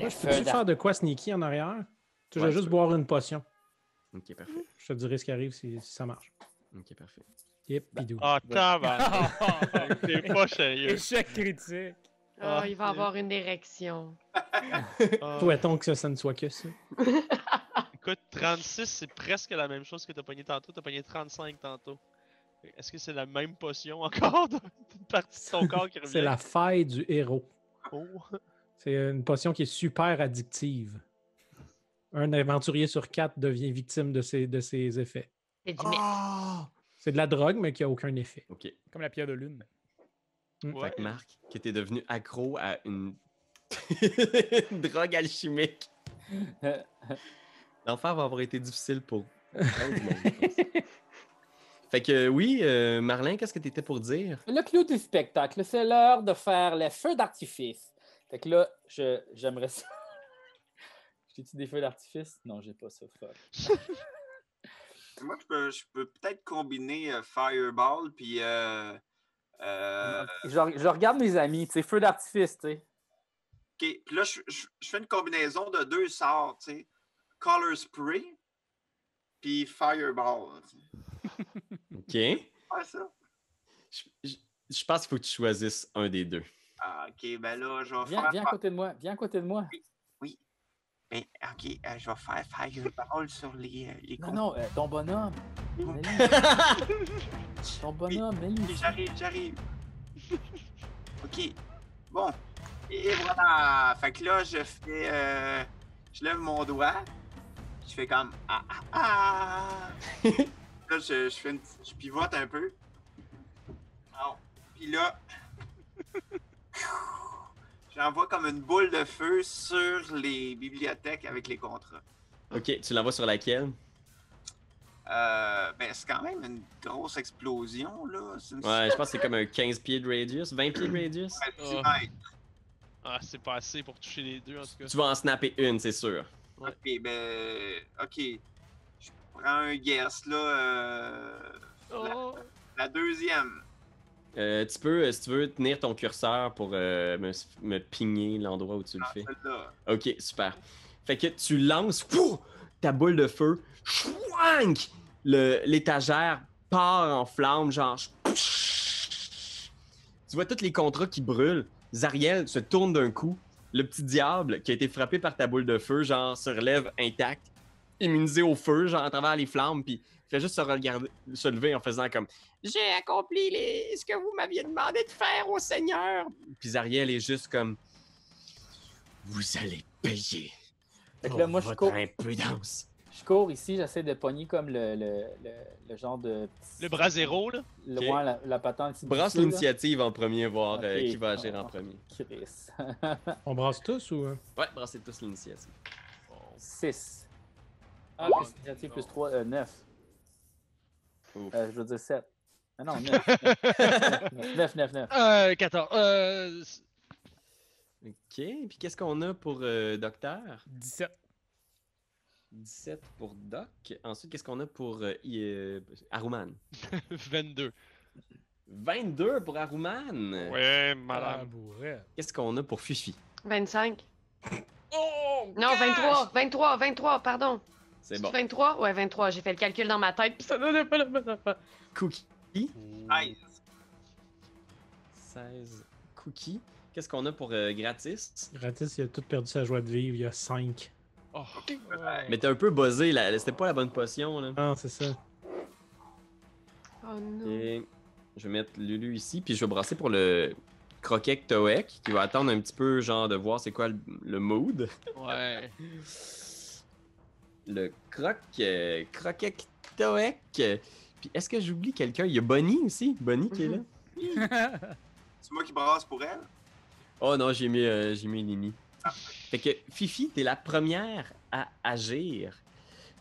Moi, je peux-tu faire de quoi sneaky en arrière? Tu vas juste boire une potion. Ok, parfait. Je te dirai ce qui arrive si ça marche. Ok, parfait. Yep, bidou. Ah, tabarnak. T'es pas sérieux. Échec critique. Ah, il va avoir une érection. Ah. Souhaitons que ça ne soit que ça. Écoute, 36, c'est presque la même chose que t'as pogné tantôt. T'as pogné 35 tantôt. Est-ce que c'est la même potion encore d'une partie de ton corps qui revient? C'est la faille du héros. Oh. C'est une potion qui est super addictive. Un aventurier sur 4 devient victime de ses effets. C'est du meth. C'est de la drogue, mais qui n'a aucun effet. Ok. Comme la pierre de lune. Fait que Marc, que t'es devenu accro à une une drogue alchimique. L'enfer va avoir été difficile pour tout le monde, je pense. Fait que oui, Marlin, qu'est-ce que t'étais pour dire? Le clou du spectacle, c'est l'heure de faire les feux d'artifice. Fait que là, j'aimerais ça. J'ai-tu des feux d'artifice? Non, j'ai pas ça. Fuck. Moi, je peux peut-être combiner Fireball puis. Je regarde mes amis, tu sais, feux d'artifice, tu sais. OK. Puis là, je fais une combinaison de 2 sorts, tu sais. Color Spray puis Fireball. OK. Ouais, ça. Je pense qu'il faut que tu choisisses un des deux. Ah, OK, ben là, je vais Viens à côté de moi. Viens à côté de moi. Oui. Ben, OK, je vais faire Fireball sur les Non, ton bonhomme. Ton bonhomme, Oui, j'arrive. OK. Bon. Et voilà. Fait que là, je fais... je lève mon doigt. Je fais comme... Là, je pivote un peu. Oh. Puis là... J'envoie comme une boule de feu sur les bibliothèques avec les contrats. OK, tu l'envoies sur laquelle? Ben, c'est quand même une grosse explosion, là. Ouais, je pense que c'est comme un 15 pieds de radius, 20 pieds de radius. Ouais, 10 Oh. mètres. Ah, c'est pas assez pour toucher les deux, en tout cas. Tu vas en snapper une, c'est sûr. Ouais. Ok, ben. Ok. Je prends un guess, là. Oh. La deuxième. Tu peux, si tu veux, tenir ton curseur pour me pigner l'endroit où tu le fais. Celle-là. Ok, super. Fait que tu lances ta boule de feu, chouank! L'étagère part en flammes, genre. Tu vois tous les contrats qui brûlent. Zariel se tourne d'un coup. Le petit diable qui a été frappé par ta boule de feu, genre, se relève intact, immunisé au feu, genre, à travers les flammes, puis il fait juste se lever en faisant comme « J'ai accompli ce que vous m'aviez demandé de faire au Seigneur! » Puis Zariel est juste comme « Vous allez payer Fait que pour là, moi, je votre cours. impudence. » Je cours ici, j'essaie de pogner comme le genre de. Le bras zéro, là. Ouais, la patente ici. Brasse dessous, là. l'initiative en premier, voir Ok. qui va agir en premier. Chris. On brasse tous ou... Ouais, brassez tous l'initiative. 6. Ah, plus initiative plus 3, 9. Ouf. Je veux dire 7. Ah non, 9. 9. 14. OK, puis qu'est-ce qu'on a pour Docteur? 17. 17 pour Doc. Ensuite, qu'est-ce qu'on a pour Aruman? 22. 22 pour Aruman. Ouais, Ah, madame. bourrette. Qu'est-ce qu'on a pour Fifi? 25. Oh! Non, 23, pardon. C'est bon. 23? Ouais, 23. J'ai fait le calcul dans ma tête, puis ça donnait pas la bonne affaire. Cookie. 16. 16. Cookie. Qu'est-ce qu'on a pour Gratis? Gratis, il a tout perdu sa joie de vivre. Il y a 5. Oh. Mais t'es un peu buzzé, là. C'était pas la bonne potion, là. Non, c'est ça. Oh non. Et je vais mettre Lulu ici, puis je vais brasser pour le Croquet Toek, qui va attendre un petit peu, genre, de voir c'est quoi le mood. Ouais. Le Croquet Toek. Puis est-ce que j'oublie quelqu'un? Il y a Bonnie aussi. Bonnie qui est là. C'est moi qui brasse pour elle? Oh non, j'ai mis Nini. Fait que Fifi, t'es la première à agir.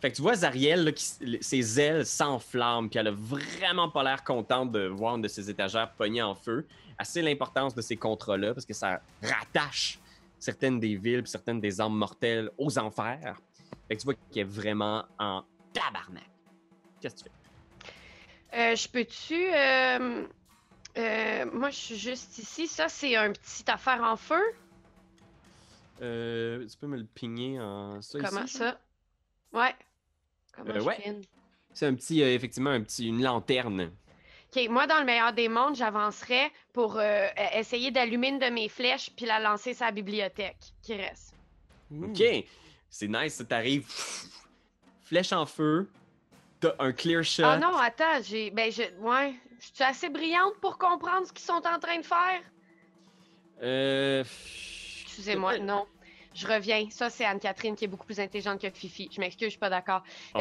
Fait que tu vois Zariel, là, ses ailes s'enflamment, puis elle a vraiment pas l'air contente de voir une de ses étagères pognées en feu. Elle sait l'importance de ces contrats-là, parce que ça rattache certaines des villes puis certaines des armes mortelles aux enfers. Fait que tu vois qu'elle est vraiment en tabarnak. Qu'est-ce que tu fais? Je peux-tu... moi, je suis juste ici. Ça, c'est un petit affaire en feu? Tu peux me le pigner en ça Comment ici? ça? Ouais. Comment je ouais. pine? C'est un petit, effectivement, une lanterne. OK, moi, dans le meilleur des mondes, j'avancerais pour essayer d'allumer une de mes flèches puis la lancer sur la bibliothèque qui reste. OK. C'est nice, ça t'arrive. Flèche en feu. T'as un clear shot. Ah non, attends, ouais. Je suis assez brillante pour comprendre ce qu'ils sont en train de faire? Excusez-moi, non. Je reviens. Ça, c'est Anne-Catherine qui est beaucoup plus intelligente que Fifi. Je m'excuse, je suis pas d'accord. Oh.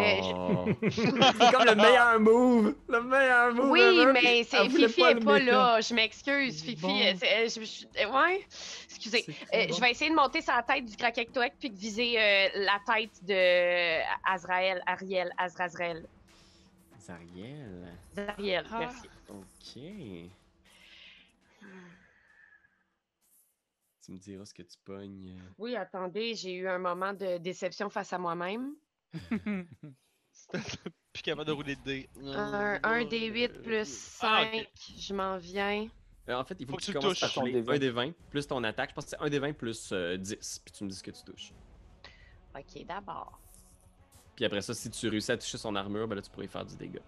C'est comme le meilleur move! Le meilleur move! Oui, ever, mais puis elle voulait Fifi est le pas méta. là. Je m'excuse, Fifi. Bon. Ouais. Excusez. C'est très Je bon. vais essayer de monter sur la tête du Krakektoek puis de viser la tête de Azrael. Zariel, Ah. merci. OK. Tu me diras ce que tu pognes. Oui, attendez, j'ai eu un moment de déception face à moi-même. Plus capable de rouler de dés. Un des 8 plus 5, Ah, ok. je m'en viens. En fait, il faut Faut que que tu tu commences par touches. rouler Ton un des 20 plus ton attaque. Je pense que c'est un des 20 plus 10. Puis tu me dis ce que tu touches. Ok, d'abord. Puis après ça, si tu réussis à toucher son armure, ben là, tu pourrais faire du dégât.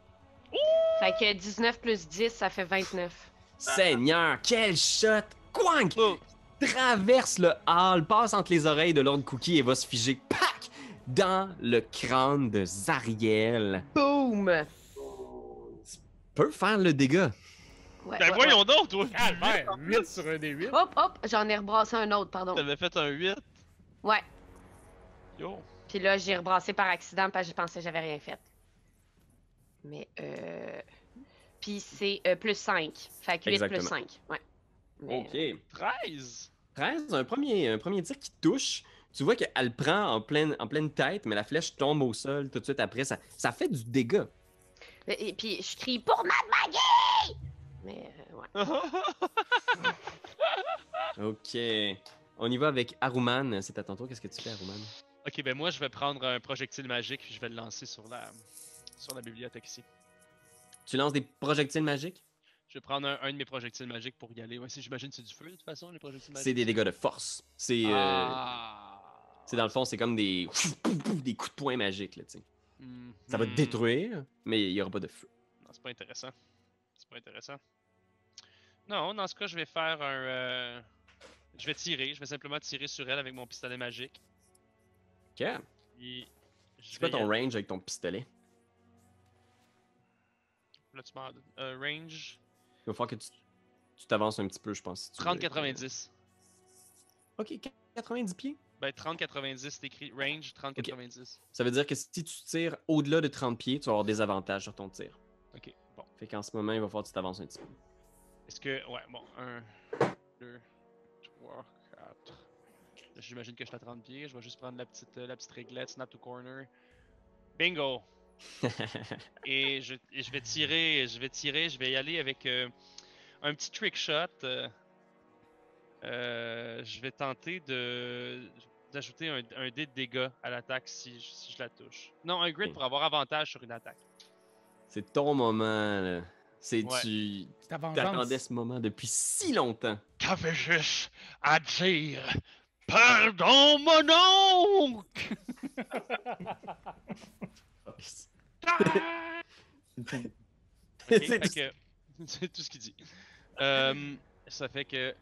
Fait que 19 plus 10, ça fait 29. Seigneur, quel shot! Quank! Oh. Traverse le hall, passe entre les oreilles de Lord Cookie et va se figer, pac! Dans le crâne de Zariel. Boom! Peut faire le dégât. Ouais, Ben ouais, voyons donc, toi! Calvaire, 8 sur un des 8. ouais. Hop, j'en ai rebrassé un autre, pardon. T'avais fait un 8. Ouais. Yo. Puis là, j'ai rebrassé par accident parce que je pensais que j'avais rien fait. Mais Puis c'est plus 5. Fait que 8 Exactement. plus 5. Ouais. Mais, Ok. 13! 13, un premier tir qui touche. Tu vois qu'elle le prend en pleine tête, mais la flèche tombe au sol tout de suite après. Ça fait du dégât. Et puis je crie pour Mad Maggie! Mais ouais. Ok. On y va avec Aruman. C'est à ton tour. Qu'est-ce que tu fais, Aruman? Ok, ben moi je vais prendre un projectile magique puis je vais le lancer sur la bibliothèque ici. Tu lances des projectiles magiques? Je vais prendre un de mes projectiles magiques pour y aller. Ouais, j'imagine que c'est du feu de toute façon, les projectiles magiques. C'est des dégâts de force. C'est dans le fond, c'est comme des coups de poing magiques, là, tu sais. Ça va te détruire, mais il n'y aura pas de feu. Non, c'est pas intéressant. C'est pas intéressant. Non, dans ce cas, je vais faire un. Je vais tirer. Je vais simplement tirer sur elle avec mon pistolet magique. Ok. Puis, C'est quoi ton range avec ton pistolet? Là, tu m'en donnes. Range Il va falloir que tu t'avances un petit peu, je pense. Si tu veux. 30-90. Ok, 90 pieds. Ben, 30-90, c'est écrit range 30-90. Ça veut dire que si tu tires au-delà de 30 pieds, tu vas avoir des avantages sur ton tir. Ok, bon. Fait qu'en ce moment, il va falloir que tu t'avances un petit peu. Est-ce que. Ouais, bon. 1, 2, 3, 4. J'imagine que je suis à 30 pieds. Je vais juste prendre la petite réglette, snap to corner. Bingo! Et je vais tirer. Je vais y aller avec un petit trick shot. Je vais tenter d'ajouter un dé de dégâts à l'attaque si je la touche. Non, un grid pour avoir avantage sur une attaque. C'est ton moment, là. Ouais. Tu Ta vengeance. t'attendais ce moment depuis si longtemps. Qu'avais juste à dire? Pardon, mon oncle! Ok, fait que, c'est tout ce qu'il dit. Ça fait que.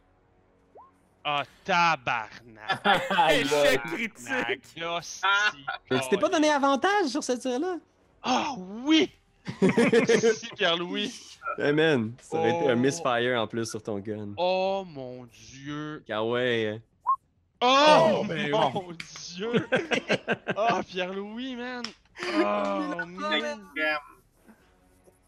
Ah, tabarnak! Échec Tabarnak, critique. hostie, Mais tu t'es pas donné avantage sur ce tir-là? Ah oui! Si, Pierre-Louis! Hey man, ça aurait été un Oh. misfire en plus sur ton gun. Oh mon dieu! Ah ouais. Oh, ben mon dieu! Oh, Pierre-Louis, man! Oh, man!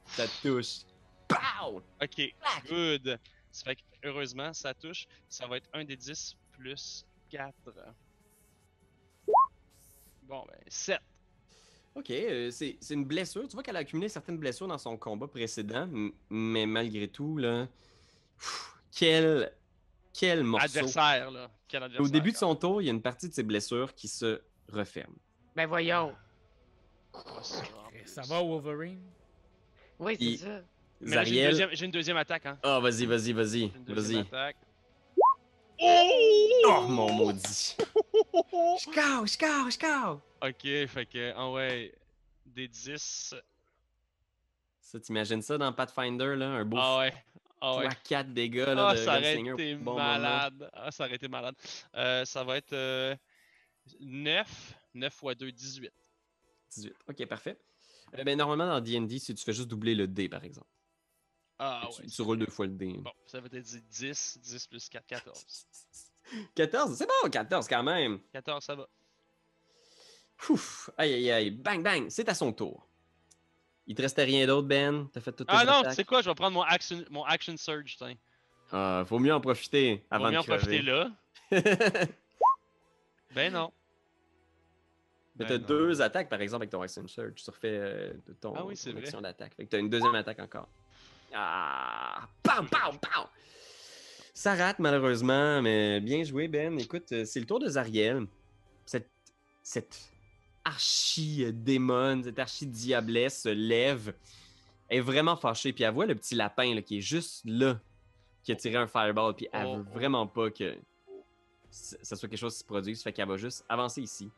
Ça touche. Pow! Ok, good. Ça fait que, heureusement, ça touche. Ça va être un des 10 plus 4. Bon, ben, 7. Ok, c'est une blessure. Tu vois qu'elle a accumulé certaines blessures dans son combat précédent, mais malgré tout, là. Quel morceau. Adversaire, là. Quel adversaire. Au début de son tour, il y a une partie de ses blessures qui se referme. Ben voyons. Oh, ça. Ça va, Wolverine? Oui, c'est Il- ça. Mais là, Zariel. j'ai une deuxième attaque, hein. Ah, vas-y. J'ai une deuxième Vas-y. attaque. Oh, mon maudit. Je cau! Ok, fait que, ah ouais, des 10. Ça, t'imagines ça dans Pathfinder, là? Un beau Ah ouais, ah ouais. 3-4 dégâts là, Ah, de ça aurait Gunslinger. été Bon moment. malade. Ah, ça aurait été malade. Ça va être 9. 9 x 2, 18. 18. Ok, parfait. Ben, normalement, dans D&D, si tu fais juste doubler le dé, par exemple. Ah Tu, ouais. tu roules 2 fois le dé. Bon, ça va être 10. 10 plus 4, 14. 14, c'est bon, 14 quand même. 14, ça va. Ouf, aïe aïe aïe, bang bang, c'est à son tour. Il te restait rien d'autre, Ben? T'as fait toutes tes Ah non, tu attaques? sais quoi, je vais prendre mon action surge, tiens. Ah, faut mieux en profiter avant Vaut mieux de en profiter crever. là. Ben non. Mais Ben t'as non. 2 attaques, par exemple, avec ton Action Surge. Tu refais Ah oui, c'est ton vrai. action d'attaque. Fait que t'as une deuxième attaque encore. Ah! Pow, pow, pow! Ça rate, malheureusement, mais bien joué, Ben. Écoute, c'est le tour de Zariel. Cette archi-démon, cette archi-diablesse se lève. Elle est vraiment fâchée, puis elle voit le petit lapin là, qui est juste là, qui a tiré un fireball, puis elle veut vraiment pas que ça soit quelque chose qui se produise. Fait qu'elle va juste avancer ici.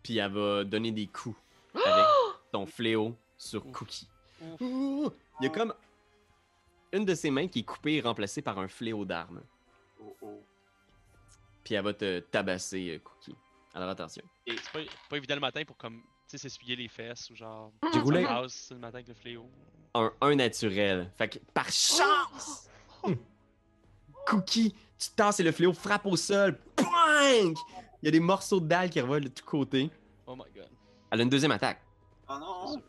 Puis elle va donner des coups avec ton fléau sur Cookie. Ouh! Il y a comme une de ses mains qui est coupée et remplacée par un fléau d'arme. Oh, oh. Puis elle va te tabasser, Cookie. Alors attention. C'est pas évident le matin pour comme, tu sais, s'essuyer les fesses ou genre. J'ai roulé Ça passe le matin avec le fléau. un naturel. Fait que par chance, Cookie, tu tasses et le fléau frappe au sol. Boing! Il y a des morceaux de dalle qui revolent de tous côtés. Oh my god. Elle a une deuxième attaque. Oh non!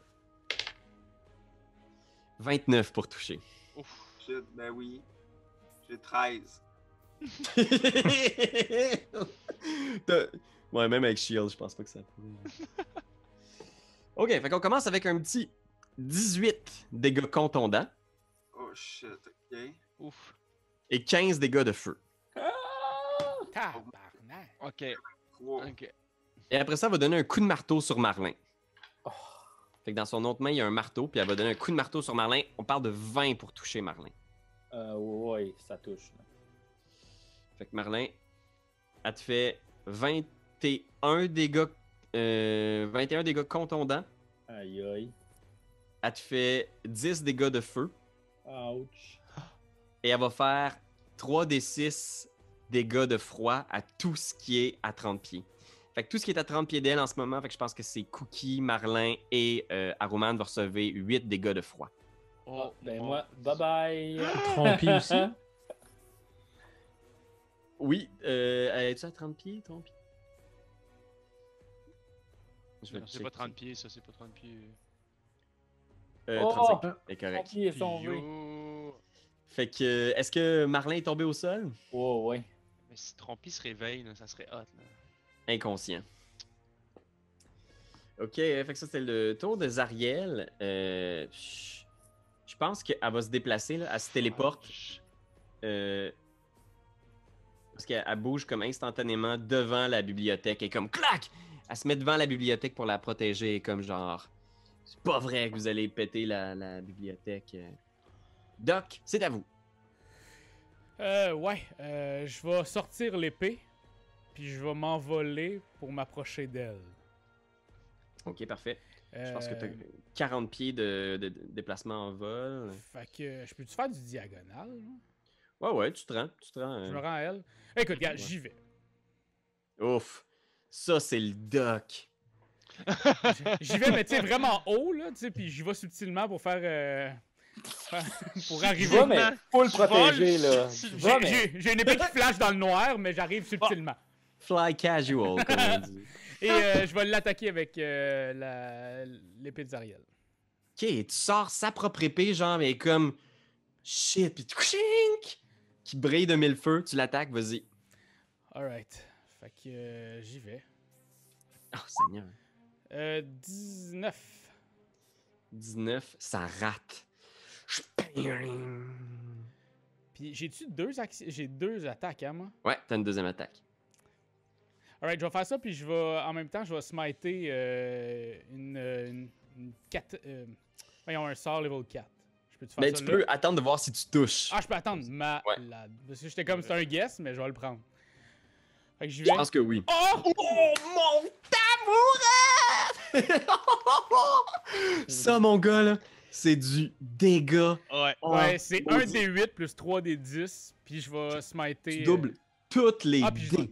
29 pour toucher. Ouf. Shit, ben oui. J'ai 13. Ouais, même avec Shield, je pense pas que ça pourrait. Ok, fait qu'on commence avec un petit 18 dégâts contondants Oh shit, ok. Ouf. et 15 dégâts de feu. Tabarnak. Ok. 3. Ok. Et après ça, elle va donner un coup de marteau sur Marlin. Fait que dans son autre main, il y a un marteau, puis elle va donner un coup de marteau sur Marlin. On parle de 20 pour toucher Marlin. Ouais, ça touche. Là. Fait que Marlin, elle te fait 21 dégâts, 21 dégâts contondants. Aïe aïe. Elle te fait 10 dégâts de feu. Ouch. Et elle va faire 3d6 dégâts de froid à tout ce qui est à 30 pieds. Fait que tout ce qui est à 30 pieds d'elle en ce moment, fait que je pense que c'est Cookie, Marlin et Aruman vont recevoir 8 dégâts de froid. Oh, Ben mon- moi, bye bye. Trompi aussi. Oui, es-tu à 30 pieds, ton pied? Je vais Non, c'est checker. pas 30 pieds, ça, c'est pas 30 pieds. 35, c'est correct. Qui est tombé? Yo. Fait que, est-ce que Marlin est tombé au sol? Oh, ouais. Mais si Trompy se réveille, là, ça serait hot, là. Inconscient. Ok, fait que ça c'était le tour de Zariel. Je pense qu'elle va se déplacer, là, elle se téléporte. Parce qu'elle bouge comme instantanément devant la bibliothèque et comme clac! Elle se met devant la bibliothèque pour la protéger comme genre c'est pas vrai que vous allez péter la bibliothèque. Doc, c'est à vous. Ouais, je vais sortir l'épée, puis je vais m'envoler pour m'approcher d'elle. Ok, parfait. Je pense que tu as Euh, 40 pieds de déplacement en vol. Fait que je peux-tu faire du diagonal? Là? Ouais, tu te rends. Je me rends à elle. Écoute, regarde, Ouais. j'y vais. Ouf, ça c'est le doc. J'y vais, mais tu sais, vraiment haut, là, tu sais, puis j'y vais subtilement pour faire... pour Je arriver. vais, mais faut le protéger, là. Je vais, mais... J'ai une épée qui flash dans le noir, mais j'arrive subtilement. Fly casual, comme on dit. Et je vais l'attaquer avec l'épée de Zariel. Ok, tu sors sa propre épée, genre, mais comme shit, puis tchink, qui brille de mille feux, tu l'attaques, vas-y. Alright. Fait que j'y vais. Oh, Seigneur. 19. 19, ça rate. Puis j'ai-tu j'ai deux attaques, hein, moi? Ouais, t'as une deuxième attaque. Alright, je vais faire ça, puis je vais, en même temps, je vais smiter une 4... voyons, un sort level 4. Je peux-tu faire Mais ça tu là? peux attendre de voir si tu touches. Ah, je peux attendre. Ouais. Parce que j'étais comme, c'est un guess, mais je vais le prendre. Fait que j'y Je vais. pense que oui. Oh! Oh mon tabouret! Ça, mon gars, là, c'est du dégât. Ouais. Ouais, c'est mon 1 Dieu. des 8 plus 3 des 10, puis je vais smiter. Tu doubles toutes les Ah, puis je dés. vais-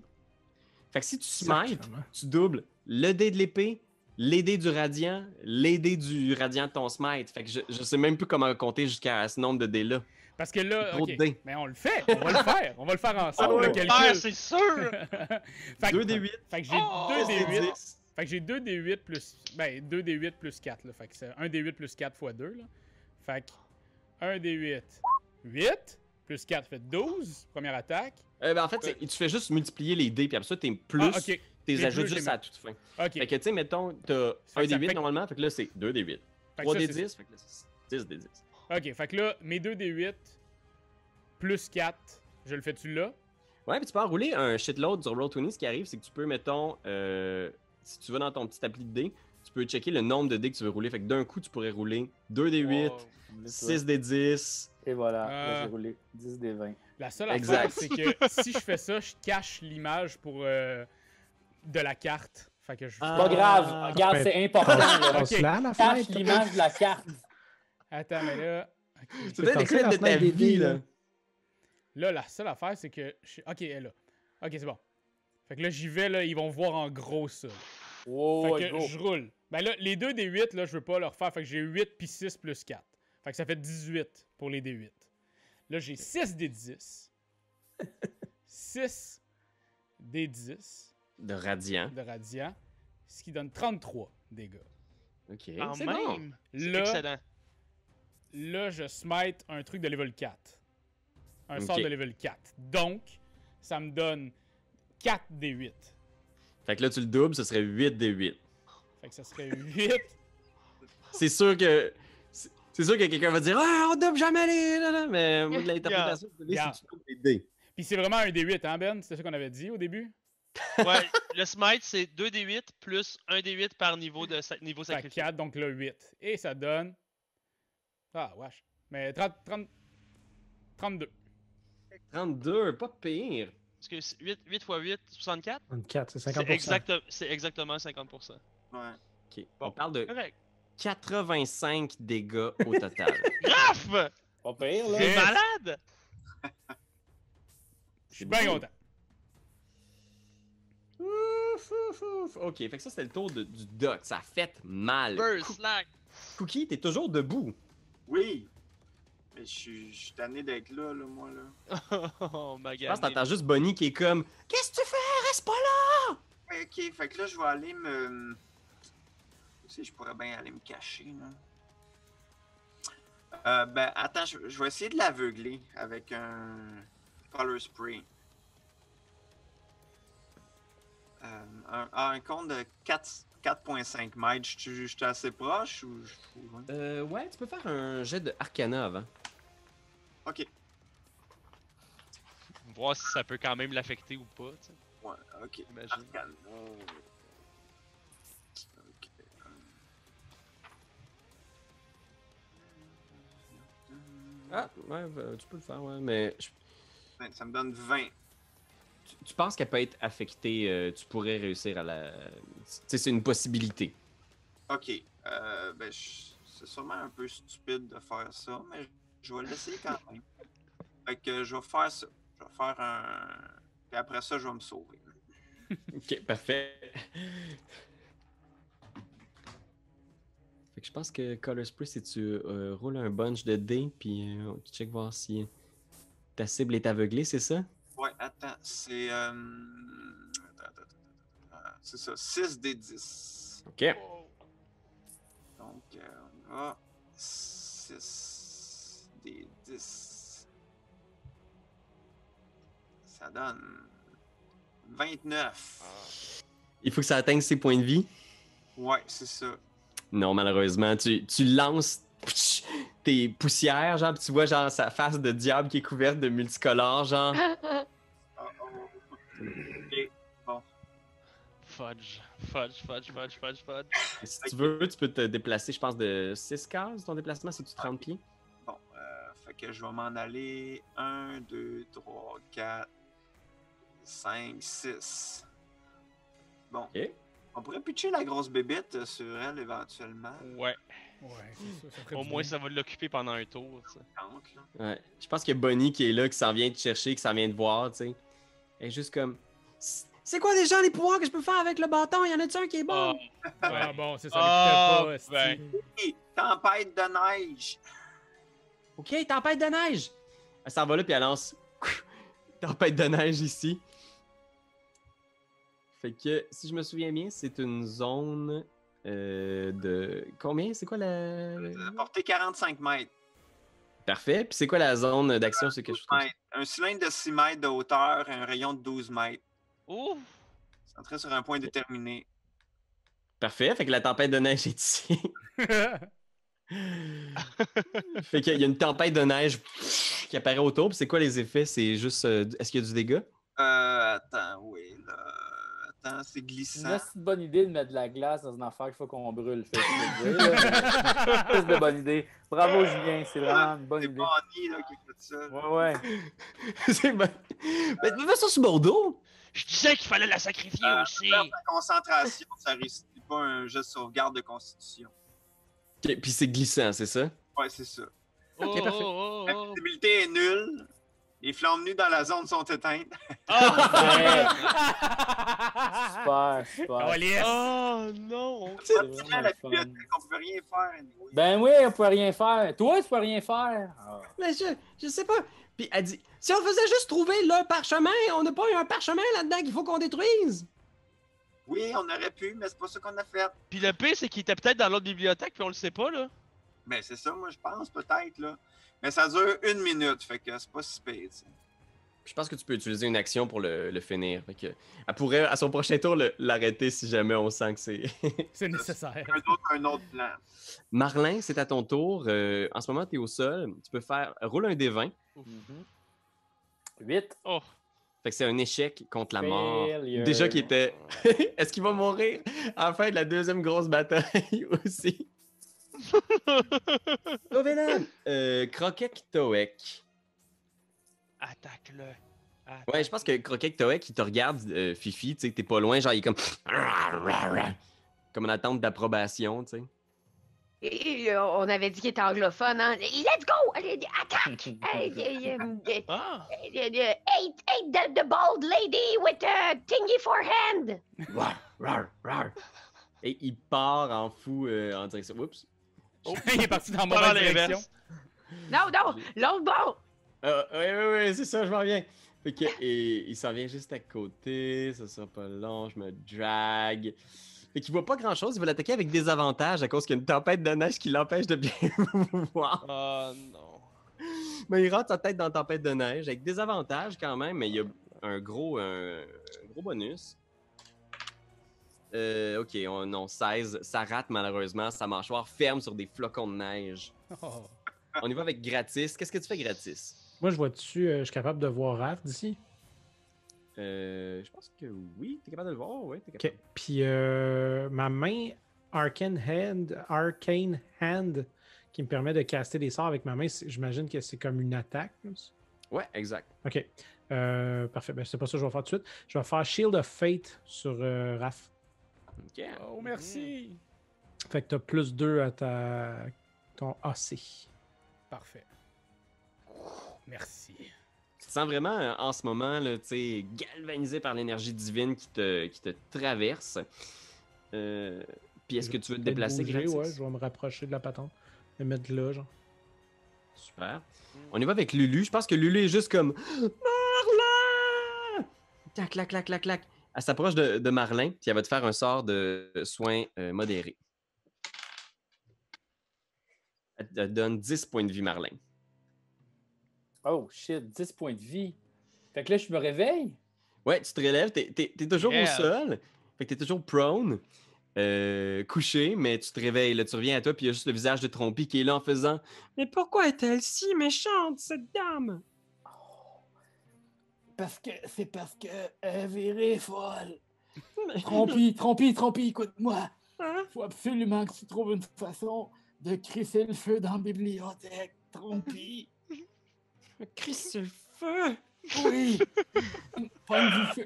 Fait que si tu smites, Sacrément. tu doubles le dé de l'épée, les dés du radiant, les dés du radiant de ton smite. Fait que je sais même plus comment compter jusqu'à ce nombre de dés-là. Parce que là, Trop ok, de dés. mais on le fait, on va le faire, on va le faire ensemble, Oh, le ouais. calcul. Ah, c'est sûr! Fait que- 2 des 8. Fait que j'ai Oh! 2 des 8. 10. Fait que j'ai 2 des 8 plus. Ben, 2 des 8 plus 4, là. Fait que c'est 1 des 8 plus 4 fois 2, là. Fait que 1 des 8. 8 plus 4 fait 12, première attaque. Ben, en fait, tu fais juste multiplier les dés, puis après ça, t'es plus. Ah, ok. T'es Les ajoutes plus, juste j'ai à toute fin. Ok. Fait que, tu sais, mettons, t'as Ça 1 fait des que 8 ça fait- normalement, fait que là, c'est 2 des 8. Fait que 3 ça, des c'est- 10, fait que là, c'est 10 des 10. Ok, fait que là, mes 2 des 8 plus 4, je le fais-tu là? Ouais, puis tu peux enrouler un shitload sur Roll20. Ce qui arrive, c'est que tu peux, mettons, si tu vas dans ton petit appli de dés, tu peux checker le nombre de dés que tu veux rouler. Fait que d'un coup, tu pourrais rouler 2 des 8, Wow. 6 des 10. Et voilà, Ah. là, j'ai roulé 10 des 20. La seule Exact. affaire, c'est que si je fais ça, je cache l'image pour de la carte. Fait que je. C'est pas grave, regarde, Ben, c'est important. là. Passe-la à la Cache fenêtre. l'image de la carte. Attends, mais là. ok. C'est peut-être les Tasser la clés de ta fenêtre des vie, dés, là. là. Là, la seule affaire, c'est que. Ok, elle est là. Ok, c'est bon. Fait que là, j'y vais, là, ils vont voir en gros ça. Wow, Fait que go. je roule. Ben là, les 2 des 8, là, je veux pas leur faire. Fait que j'ai 8 puis 6 plus 4. Fait que ça fait 18 pour les des 8. Là, j'ai 6 des 10. 6 des 10 De radiant. de radiant. Ce qui donne 33 dégâts. Ok. Quand C'est bon. même! C'est Là, excellent. là, je smite un truc de level 4. Un Ok. sort de level 4. Donc, ça me donne 4 des 8. Fait que là, tu le doubles, ce serait 8 des 8. Fait que ça serait 8. C'est sûr que. C'est sûr que quelqu'un va dire Ah, on double jamais les. Là, là. Mais moi, de l'interprétation, c'est Yeah. que tu doubles les dés. Puis c'est vraiment un des 8, hein, Ben? C'était ça qu'on avait dit au début? Ouais, le smite, c'est 2 des 8 plus 1 des 8 par niveau de niveau Ça fait sacrifié. 4, donc là 8. Et ça donne. Ah, wesh. Mais 32. 32, pas pire. Parce que 8 x 8, 64? 24, c'est C'est 50%. exactement 50%. Ouais. Ok. On parle de Correct. 85 dégâts au total. Grave! Pas pire, là. C'est malade! Je suis bien content. Ouf, ouf, ouf. Ok, fait que ça, c'était le tour du doc. Ça a fait mal. Burst, slack! Cookie, t'es toujours debout. Oui! Mais je suis tanné d'être là, moi, là. Oh, ma Je pense que t'entends juste Bonnie qui est comme Qu'est-ce que tu fais? Reste pas là! Ouais, ok, fait que là, je vais aller me... Si je pourrais bien aller me cacher, là. Ben, attends, je vais essayer de l'aveugler avec un Color Spray. Un compte de 4.5 mètres. Je suis assez proche ou je trouve loin? Ouais, tu peux faire un jet de Arcana avant. Ok. Voir si ça peut quand même l'affecter ou pas, tu sais. Ouais, ok. Imagine. Arcana. Ok. Ah, ouais, tu peux le faire, ouais, mais Ben, ça me donne 20. tu penses qu'elle peut être affectée, tu pourrais réussir à la. Tu sais, c'est une possibilité. Ok. Ben, c'est sûrement un peu stupide de faire ça, mais je vais l'essayer quand même. Fait que je vais faire ça. Je vais faire un. Puis après ça, je vais me sauver. Ok, parfait. Fait que je pense que Color Spray, c'est tu roules un bunch de dés, puis tu check voir si ta cible est aveuglée, c'est ça? Ouais, attends, c'est. C'est ça, 6 des 10. Ok. Donc, on va. 6 des 10. Ça donne. 29. Il faut que ça atteigne ses points de vie. Ouais, c'est ça. Non, malheureusement, tu lances tes poussières, genre, puis tu vois genre sa face de diable qui est couverte de multicolores, genre. Oh, oh. Ok, bon. Fudge. Si tu veux, tu peux te déplacer, je pense, de 6 cases, ton déplacement, c'est-tu 30 pieds? Bon, fait que je vais m'en aller 1, 2, 3, 4, 5, 6. Bon. Ok. On pourrait pitcher la grosse bébête sur elle éventuellement. Ouais. Ouais, c'est ça. Ça ferait Au du moins, bien. ça va l'occuper pendant un tour, tu sais. Tente, là. Ouais. Je pense qu'il y a Bonnie qui est là, qui s'en vient te chercher, qui s'en vient te voir, tu sais. Elle est juste comme... C'est quoi déjà les pouvoirs que je peux faire avec le bâton? Y en a-tu un qui est bon? Ah bon, c'est ça, Ah, l'écoutez pas, ben. esti. Hey, tempête de neige! Ok, tempête de neige! Elle s'en va là, puis elle lance... tempête de neige ici. Fait que, si je me souviens bien, c'est une zone de... Combien? C'est quoi la... Portée 45 mètres. Parfait. Puis c'est quoi la zone d'action? C'est quelque chose comme ça? Un cylindre de 6 mètres de hauteur et un rayon de 12 mètres. Ouf! Centré sur un point déterminé. Parfait. Fait que la tempête de neige est ici. Fait qu'il y a une tempête de neige qui apparaît autour. Puis c'est quoi les effets? C'est juste... Est-ce qu'il y a du dégât? Attends, oui, là. Attends, c'est C'est une glissant. assez bonne idée de mettre de la glace dans une affaire qu'il faut qu'on brûle. Fait que je veux dire, là, mais- C'est de bonne idée. Bravo, Julien. C'est vraiment une bonne C'est idée. Bonnie là, qui a fait ça. là. Ouais. C'est bon. Mais fais ça sur Bordeaux! Je disais qu'il fallait la sacrifier aussi! Perte de concentration, ça réussit pas un jeu de sauvegarde de constitution. Ok, puis c'est glissant, c'est ça? Ouais, c'est ça. Ok, parfait. La visibilité est nulle. Les flammes nues dans la zone sont éteintes. Ouais. Super. Calisse. Oh non! C'est La vraiment le fun. bibliothèque, on peut rien faire. Anyway. Ben oui, on peut rien faire. Toi, tu peux rien faire. Ah. Mais je sais pas. Puis elle dit, si on faisait juste trouver le parchemin, on n'a pas eu un parchemin là-dedans qu'il faut qu'on détruise. Oui, on aurait pu, mais c'est pas ça qu'on a fait. Puis le pire, c'est qu'il était peut-être dans l'autre bibliothèque, puis on le sait pas, là. Ben c'est ça, moi je pense peut-être là. Mais ça dure 1 minute, fait que c'est pas si pire. tu sais. Je pense que tu peux utiliser une action pour le finir. Fait que, elle pourrait, à son prochain tour, l'arrêter si jamais on sent que c'est... C'est nécessaire. Un autre plan. Marlin, c'est à ton tour. En ce moment, tu es au sol. Tu peux faire... Roule un D20. 8. Oh! Fait que c'est un échec contre la mort. Failure. Déjà qui était... Est-ce qu'il va mourir à la fin de la deuxième grosse bataille aussi? Sauvé-le! Croquet Toek. Attaque-le! Ouais, je pense que Croquet Toek, il te regarde, Fifi, tu sais, t'es pas loin, genre, il est comme... Comme une attente d'approbation, tu sais. Et, on avait dit qu'il était anglophone, hein? Let's go! Allez, attaque! Ah! Ain't the bald lady with a thingy forehand! Rar, rar, rar. Et il part en fou en direction... Oups. Il est parti dans la Pas dans mauvaise direction. l'inverse. Non, l'autre bord! Oui, c'est ça, je m'en viens. Fait que, et il s'en vient juste à côté, ça sera pas long, je me drag. Fait qu'il voit pas grand chose, il va l'attaquer avec des avantages à cause qu'il y a une tempête de neige qui l'empêche de bien vous voir. Oh non. Mais il rentre sa tête dans la tempête de neige avec des avantages quand même, mais il y a un gros bonus. Ok, non, 16, ça rate malheureusement, sa mâchoire ferme sur des flocons de neige. Oh. On y va avec gratis. Qu'est-ce que tu fais gratis? Moi, je vois dessus, je suis capable de voir Raph d'ici. Je pense que oui, t'es capable de le voir, oui, t'es Ok. capable. Puis ma main Arcane Hand, qui me permet de caster des sorts avec ma main, j'imagine que c'est comme une attaque. Là. Ouais, exact. Ok. Parfait. Ben, c'est pas ça que je vais faire tout de suite. Je vais faire Shield of Fate sur Raph. Ok. Oh, merci. Fait que t'as plus 2 à ton AC. Parfait. Merci. Tu te sens vraiment en ce moment là, tu sais, galvanisé par l'énergie divine qui te traverse. Puis est-ce que tu veux te déplacer bouger, gratis? ouais, je vais me rapprocher de la patente. Me mettre là, genre. Super. On y va avec Lulu. Je pense que Lulu est juste comme Marlin! Clac, clac, clac, clac, clac. Elle s'approche de Marlin, puis elle va te faire un sort de soins modéré. Elle te donne 10 points de vie, Marlin. Oh shit, 10 points de vie. Fait que là, je me réveille. Ouais, tu te relèves, t'es toujours Yeah. au sol. Fait que t'es toujours prone, couché, mais tu te réveilles. Là, tu reviens à toi, puis il y a juste le visage de Trompi qui est là en faisant « Mais pourquoi est-elle si méchante, cette dame? » C'est parce que elle est virée folle. Trompi, écoute-moi. Hein? Faut absolument que tu trouves une façon de crisser le feu dans la bibliothèque. Trompi. Christ, c'est le feu! Oui!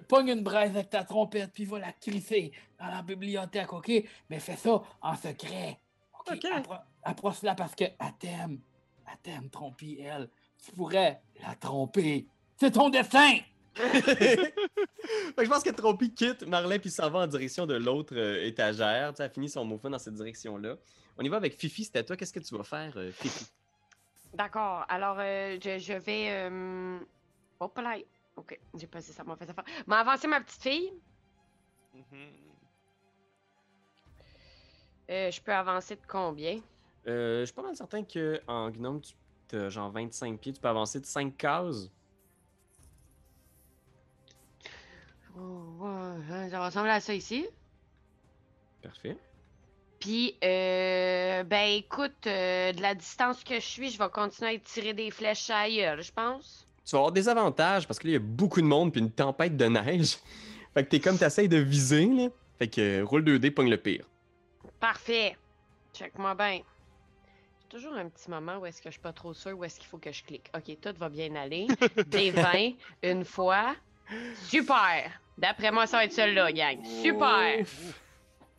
Pogne une braise avec ta trompette, puis va la crisser dans la bibliothèque, OK? Mais fais ça en secret. OK? Approche-la parce qu'elle t'aime. Elle t'aime, Trompy, elle. Tu pourrais la tromper. C'est ton destin! Fait que je pense que Trompy quitte Marlin puis s'en va en direction de l'autre étagère. Tu sais, elle finit son mouvement dans cette direction-là. On y va avec Fifi, c'était à toi. Qu'est-ce que tu vas faire, Fifi? D'accord. Alors, je vais. Oh, là. Ok, j'ai passé ça, m'a fait ça. M'a avancé ma petite fille. Je peux avancer de combien? Je suis pas mal certain qu'en gnome, tu as genre 25 pieds. Tu peux avancer de 5 cases. Oh, ouais, ça ressemble à ça ici. Parfait. Puis, ben écoute, de la distance que je suis, je vais continuer à tirer des flèches ailleurs, je pense. Tu vas avoir des avantages parce que là, il y a beaucoup de monde puis une tempête de neige. Fait que t'es comme t'essayes de viser, là. Fait que roule 2D, pogne le pire. Parfait. Check-moi bien. J'ai toujours un petit moment où est-ce que je suis pas trop sûre où est-ce qu'il faut que je clique. Ok, tout va bien aller. Des 20, une fois. Super! D'après moi, ça va être celui-là, gang. Super!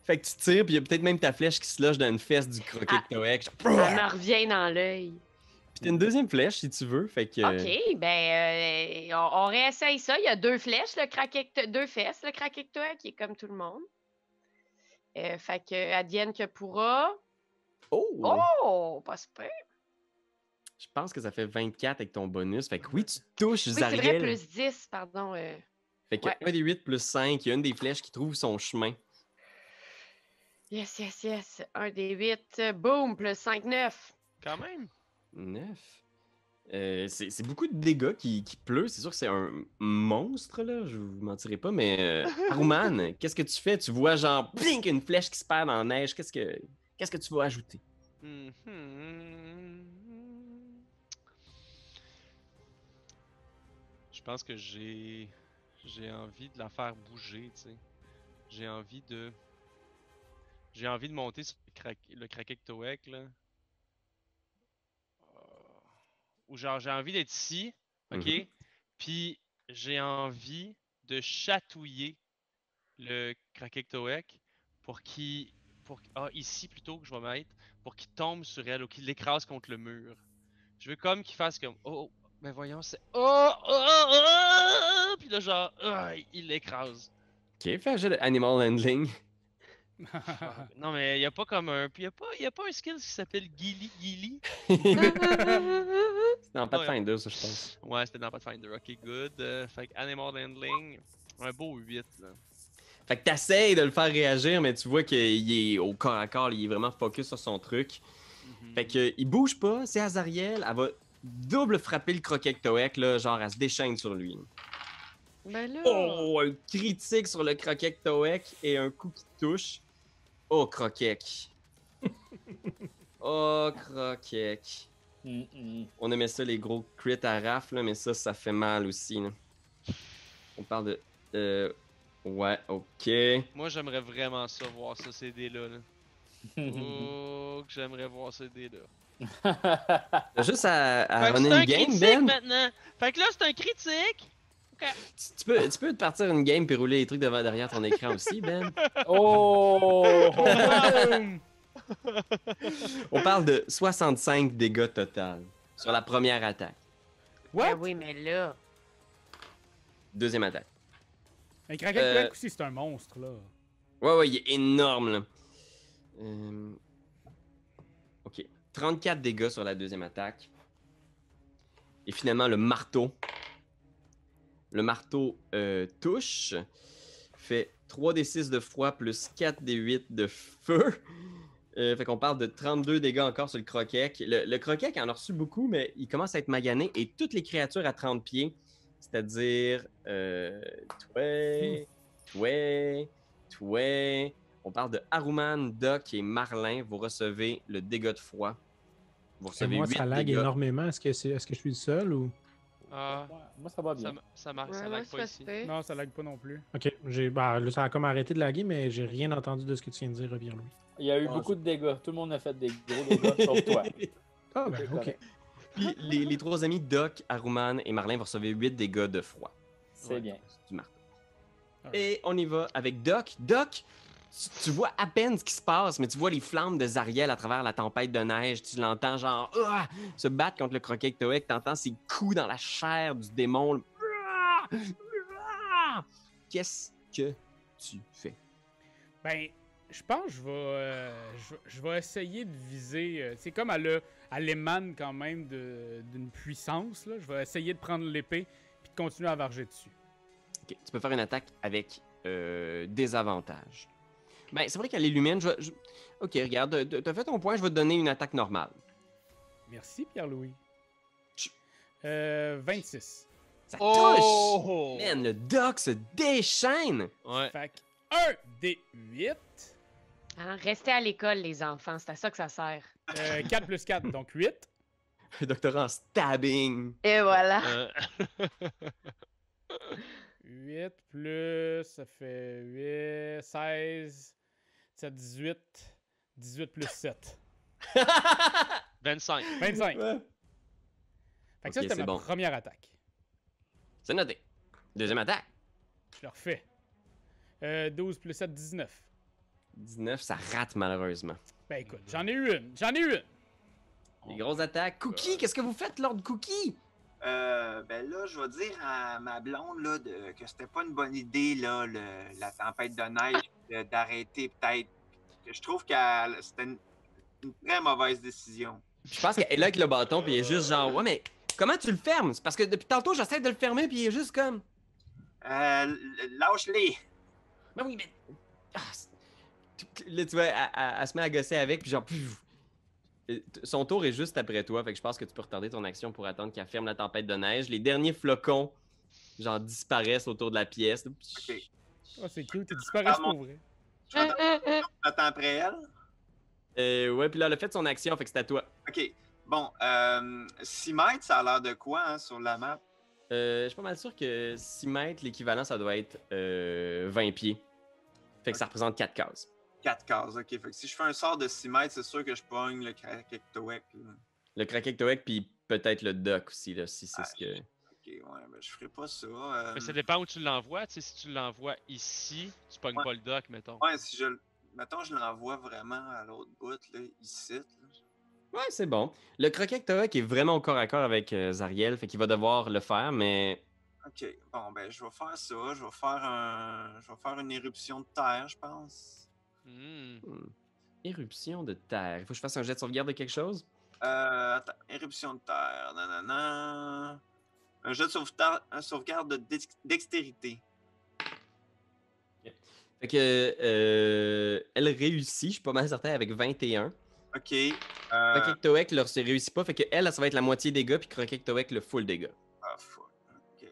Fait que tu tires, puis il y a peut-être même ta flèche qui se loge dans une fesse du croquet de Toek. Elle me revient dans l'œil. Puis t'as une deuxième flèche si tu veux. Fait que. Ok, ben, on réessaye ça. Il y a 2 flèches, le kraken, 2 fesses, le Krakektoa, qui est comme tout le monde. Fait que, advienne que pourra. Oh! Oh! Pas super. Je pense que ça fait 24 avec ton bonus. Fait que oui, tu touches Oui, c'est vrai, Zariel. plus 10, pardon. Fait que ouais. 1 des 8 plus 5, il y a une des flèches qui trouve son chemin. Yes, yes, yes. 1 des 8. Boom, plus 5, 9. Quand même. 9. C'est beaucoup de dégâts qui pleut. C'est sûr que c'est un monstre, là. Je vous mentirai pas, mais Aruman, qu'est-ce que tu fais? Tu vois genre, blink, une flèche qui se perd dans la neige. Qu'est-ce que tu vas ajouter? Je pense que j'ai envie de la faire bouger, tu sais. J'ai envie de monter sur le Krakektoek, là. Ou genre, j'ai envie d'être ici, ok? Mhm. Puis j'ai envie de chatouiller le Krakektoek ici plutôt que je vais mettre, pour qu'il tombe sur elle ou qu'il l'écrase contre le mur. Je veux comme qu'il fasse comme, oh, mais voyons, c'est, puis là genre, il l'écrase. Ok, fais un jeu de Animal Handling. Non, mais y a pas comme un, y a pas un skill qui s'appelle Gilly. C'est dans Pathfinder, ça, je pense. Ouais, c'était dans Pathfinder. Ok, good. Fait que Animal Handling, un beau 8. Là. Fait que t'essayes de le faire réagir, mais tu vois qu'il est au corps à corps, il est vraiment focus sur son truc. Fait que il bouge pas, c'est Azariel, elle va double frapper le Krakektoek, là, genre elle se déchaîne sur lui. Ben là. Oh, un critique sur le Krakektoek et un coup qui touche. Oh, Krokek. Oh, Krokek. On aimait ça, les gros crits à rafle, là, mais ça fait mal aussi. Là. On parle de... Ouais, ok. Moi, j'aimerais vraiment ça, voir ça, ces dés-là. Là. Oh, que j'aimerais voir ces dés-là. T'as juste à Fait que runner c'est un une game, critique Ben. maintenant. Fait que là, c'est un critique. Okay. Tu peux te partir une game puis rouler les trucs derrière ton écran aussi, Ben. Oh! On parle de 65 dégâts total sur la première attaque. Ben oui, mais là. Deuxième attaque. Un Krakektoek aussi, c'est un monstre, là. Ouais, il est énorme, là. Ok. 34 dégâts sur la deuxième attaque. Et finalement, le marteau. Le marteau touche. Fait 3d6 de froid plus 4d8 de feu. Fait qu'on parle de 32 dégâts encore sur le Krokek. Le Krokek en a reçu beaucoup, mais il commence à être magané. Et toutes les créatures à 30 pieds, c'est-à-dire toi. On parle de Aruman, Doc et Marlin. Vous recevez le dégât de froid. Vous recevez Moi, 8 ça lag dégâts. énormément. Est-ce que je suis le seul ou. Ah, Moi, ça va bien. ça marche, Ouais, ça ouais, lag c'est pas ici. super. Non, ça lag pas non plus. Ok, là, ça a comme arrêté de laguer, mais j'ai rien entendu de ce que tu viens de dire, Pierre-Louis. Il y a eu beaucoup de dégâts. Tout le monde a fait des gros dégâts, sauf toi. Ah, ben, C'est ok. correct. Puis les trois amis, Doc, Aruman et Marlin, vont recevoir 8 dégâts de froid. C'est bien. Du marteau. Alright. Et on y va avec Doc. Doc, tu vois à peine ce qui se passe, mais tu vois les flammes de Zariel à travers la tempête de neige. Tu l'entends genre se battre contre le Croquet-Toec. Tu entends ses coups dans la chair du démon. Qu'est-ce que tu fais? Ben, je pense que je vais essayer de viser. C'est comme elle émane quand même d'une puissance. Là. Je vais essayer de prendre l'épée puis de continuer à varger dessus. Ok, tu peux faire une attaque avec désavantage. Ben, c'est vrai qu'elle illumine. Ok, regarde, t'as fait ton point, je vais te donner une attaque normale. Merci, Pierre-Louis. Chut. 26. Ça Oh! touche! Man, le Doc se déchaîne! Ouais. Fait que 1 des 8. Hein, restez à l'école, les enfants, c'est à ça que ça sert. 4 plus 4, donc 8. Le doctorat en stabbing. Et voilà. 8 plus, ça fait 8, 16, 7, 18. 18 plus 7. 25. 25. Ouais. Fait que ça, Ok, c'était c'est ma bon. première attaque. C'est noté. Deuxième attaque. Je le refais. 12 plus 7, 19. 19, ça rate malheureusement. Ben écoute, j'en ai eu une. J'en ai eu une. Les grosses attaques. Cookie, qu'est-ce que vous faites, Lord Cookie? Ben là, je vais dire à ma blonde là, que c'était pas une bonne idée, là, la tempête de neige, d'arrêter peut-être. Je trouve que c'était une très mauvaise décision. Je pense qu'elle est là avec le bâton, puis il est juste genre, ouais, mais comment tu le fermes? C'est parce que depuis tantôt, j'essaie de le fermer, puis il est juste comme. Lâche-les! Ben oui, mais. Ah, là, tu vois, elle se met à gosser avec, puis genre. Son tour est juste après toi, fait que je pense que tu peux retarder ton action pour attendre qu'elle ferme la tempête de neige. Les derniers flocons, genre, disparaissent autour de la pièce. Ok. Oh, c'est cute, tu disparais Ah, mon- pour vrai. J'attends après elle. Ouais, puis là, elle a fait son action, fait que c'est à toi. Ok. Bon, 6 mètres, ça a l'air de quoi hein, sur la map? Je suis pas mal sûr que 6 mètres, l'équivalent, ça doit être 20 pieds. Fait que ça représente 4 cases. 4 cases, ok. Fait que si je fais un sort de 6 mètres, c'est sûr que je pogne le Krakektoek. Le Krakektoek, puis peut-être le Doc aussi, là, si c'est ce que. Ok, ouais, ben je ferai pas ça. Mais ça dépend où tu l'envoies. Tu sais, si tu l'envoies ici, tu pognes Ouais. pas le doc, mettons. Ouais, si je. Mettons, je l'envoie vraiment à l'autre bout, là, ici. Là. Ouais, c'est bon. Le Krakektoek est vraiment au corps à corps avec Zariel, fait qu'il va devoir le faire, mais. Ok, bon, ben je vais faire ça. Je vais faire une éruption de terre, je pense. Éruption de terre. Il faut que je fasse un jet de sauvegarde de quelque chose? Attends, éruption de terre. Nanana. Un jet de sauvegarde de dextérité. Fait que. Elle réussit, je suis pas mal certain, avec 21. Ok. Krakektoek leur se réussit pas, fait que elle, ça va être la moitié des dégâts, puis Krakektoek le full dégâts. Ah, fuck. Ok.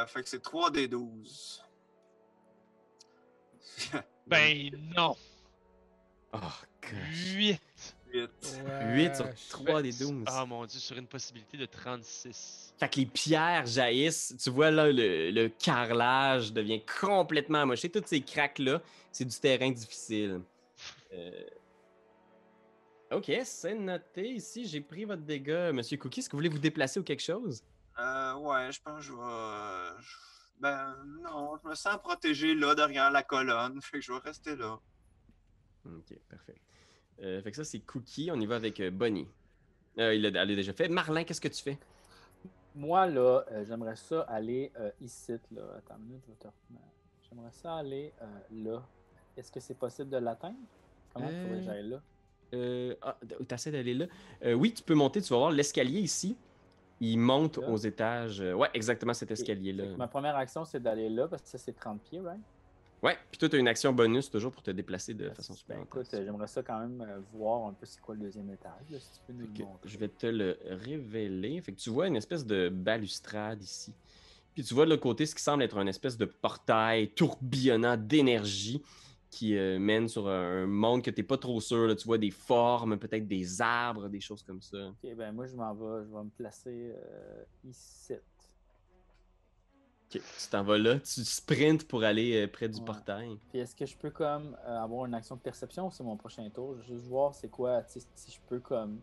Fait que c'est 3 des 12. Ben non! Oh, gosh. 8! 8. 8 sur 3 des 12. Ah mon dieu, sur une possibilité de 36. Fait que les pierres jaillissent. Tu vois là, le carrelage devient complètement amoché. Toutes ces craques-là, c'est du terrain difficile. Ok, c'est noté ici. J'ai pris votre dégât, Monsieur Cookie. Est-ce que vous voulez vous déplacer ou quelque chose? Ouais, je pense que je vais. Ben non, je me sens protégé là derrière la colonne. Fait que je vais rester là. Ok, parfait. Fait que ça, c'est Cookie. On y va avec Bonnie. Elle l'a déjà fait. Marlin, qu'est-ce que tu fais? Moi, là, j'aimerais ça aller ici, là. Attends une minute, je vais te remettre. J'aimerais ça aller là. Est-ce que c'est possible de l'atteindre? Comment il faudrait que j'aille là? T'essaies d'aller là? Oui, tu peux monter. Tu vas voir l'escalier ici. Il monte Là? aux étages. Ouais, exactement cet Fait escalier-là. que ma première action, c'est d'aller là, parce que ça, c'est 30 pieds, right? Ouais, puis toi, tu as une action bonus toujours pour te déplacer de façon Ben, supplémentaire. écoute, j'aimerais ça quand même voir un peu c'est quoi le deuxième étage, là, si tu peux nous Fait le que montrer. je vais te le révéler. Fait que tu vois une espèce de balustrade ici. Puis tu vois de l'autre côté ce qui semble être une espèce de portail tourbillonnant d'énergie qui mène sur un monde que t'es pas trop sûr. Là. Tu vois des formes, peut-être des arbres, des choses comme ça. Ok, ben moi, je vais me placer ici. Ok, tu t'en vas là, tu sprintes pour aller près du Ouais. portail. Puis est-ce que je peux comme avoir une action de perception ou c'est mon prochain tour? Je veux juste voir c'est quoi, tu sais, si je peux comme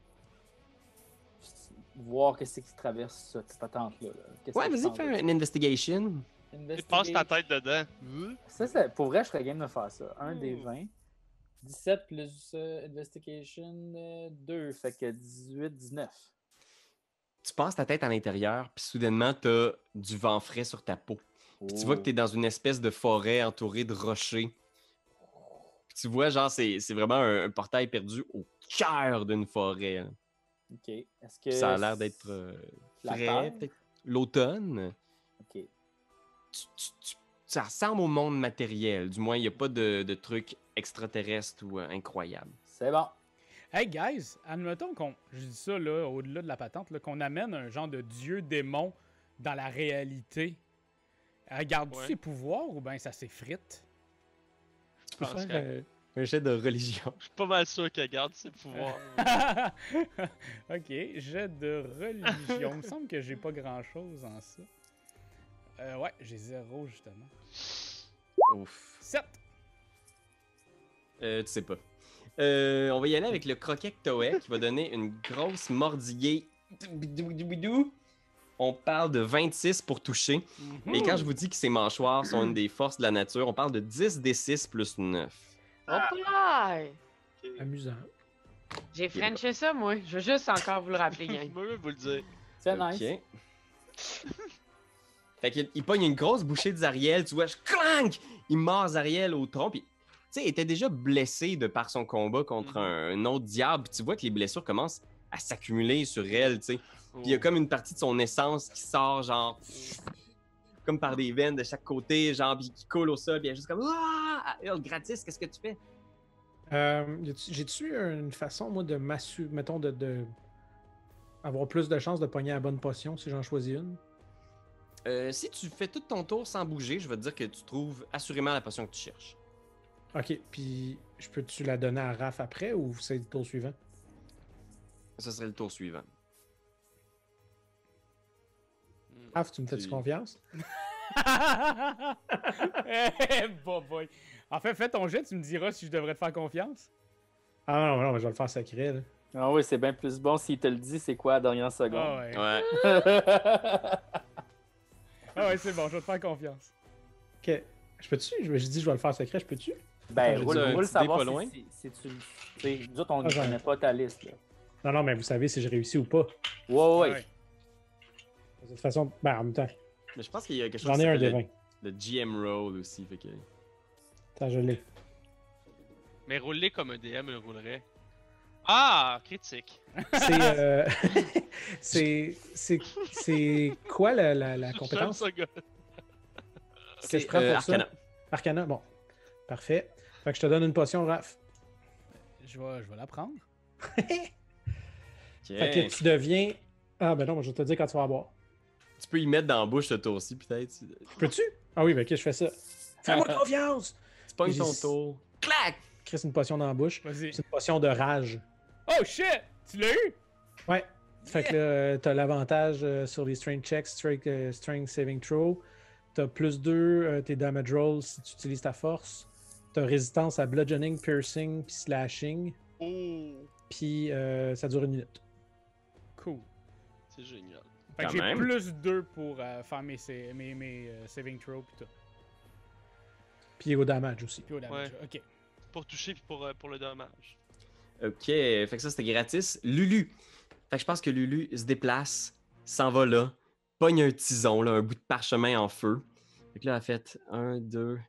voir qu'est-ce qui traverse cette patente-là. Qu'est-ce Ouais, qui vas-y, s'en fais va. une investigation. Tu passes ta tête dedans. Ça, pour vrai, je serais game de faire ça. 1 des Hmm. 20. 17 plus Investigation 2, fait que 18, 19. Tu passes ta tête à l'intérieur, puis soudainement, t'as du vent frais sur ta peau. Puis tu vois que t'es dans une espèce de forêt entourée de rochers. Puis tu vois, genre, c'est vraiment un portail perdu au cœur d'une forêt. Là. Ok. Est-ce que Puis ça a l'air d'être la frais, terre? peut-être l'automne. Ok. Ça ressemble au monde matériel. Du moins, il n'y a pas de trucs extraterrestres ou incroyables. C'est bon. Hey guys, admettons qu'on, je dis ça là, au-delà de la patente, là, qu'on amène un genre de dieu démon dans la réalité. Garde-tu Ouais. ses pouvoirs ou bien ça s'effrite? Tu peux pense faire un jet de religion. Je suis pas mal sûr qu'elle garde ses pouvoirs. Ok, jet de religion. Il me semble que j'ai pas grand-chose en ça. Ouais, j'ai 0 justement. Ouf. 7! Tu sais pas. On va y aller avec le croquet Toei qui va donner une grosse mordillée. On parle de 26 pour toucher. Et quand je vous dis que ces mâchoires sont une des forces de la nature, on parle de 10 des 6 plus 9. Hop là! Amusant. J'ai Frenché ça, moi. Je veux juste encore vous le rappeler, Je gang. peux même vous le dire. C'est nice. Ok. Fait qu'il pogne une grosse bouchée de Zariel, tu vois, clank! Il mord Zariel au tronc, puis tu sais, il était déjà blessé de par son combat contre un autre diable, puis tu vois que les blessures commencent à s'accumuler sur elle, tu sais. Puis il y a comme une partie de son essence qui sort, genre, comme par des veines de chaque côté, genre, puis qui coule au sol, puis elle est juste comme, ah! Elle hurle gratis, qu'est-ce que tu fais? J'ai-tu une façon, moi, de mettons, de avoir plus de chances de pogner la bonne potion si j'en choisis une? Si tu fais tout ton tour sans bouger, je vais te dire que tu trouves assurément la potion que tu cherches. Ok, puis peux-tu la donner à Raph après ou c'est le tour suivant? Ce serait le tour suivant. Raph, tu me fais-tu Tu- confiance? Eh, boy. En fait, fais ton jet, tu me diras si je devrais te faire confiance. Ah non, non, je vais le faire sacré, là. Ah oui, c'est bien plus bon s'il te le dit, c'est quoi la dernière Ah seconde. ouais. Ouais. Ah ouais, c'est bon, je vais te faire confiance. Ok. Je peux-tu? Je dis je vais le faire secret, je peux-tu? Ben, Attends, roule, j'ai dit un roule petit savoir dé pas loin. si tu... tu sais, nous autres, on ne Ah, j'en ai. connaît pas ta liste. Là. Non, non, mais vous savez si je réussis ou pas. Ouais, ouais. Ouais. De toute façon, ben en même temps, Mais je pense qu'il y a quelque chose j'en qui ai un s'appelle des 20. le GM Roll aussi, fait que... Attends, je l'ai. Mais rouler comme un DM le roulerait. Ah, critique. C'est. c'est quoi la compétence? J'aime ça, gars. Que je prends pour Arcana. ça? Arcana, bon. Parfait. Fait que je te donne une potion, Raph. Je vais la prendre. Ok. Fait que tu deviens. Ah, ben non, moi, je vais te dire quand tu vas boire. Tu peux y mettre dans la bouche ce tour-ci, peut-être. Peux-tu? Ah oui, ben ok, je fais ça. Fais-moi confiance! Tu pognes J'ai- ton tour. Clac! Chris, une potion dans la bouche. Vas-y. C'est une potion de rage. Oh shit! Tu l'as eu? Ouais. Fait que là, t'as l'avantage sur les strength checks, strength saving throw. T'as plus 2 tes damage rolls si tu utilises ta force. T'as résistance à bludgeoning, piercing, puis slashing. Oh, Puis ça dure 1 minute. Cool. c'est génial. Fait que Quand j'ai même. plus 2 pour faire mes saving throws pis tout. Puis au damage aussi. Puis au damage. Ok. Pour toucher puis pour le dommage. Ok, fait que ça, c'était gratis. Lulu. Fait que je pense que Lulu se déplace, s'en va là, pogne un tison, là, un bout de parchemin en feu. Fait que là, elle a fait 1, 2,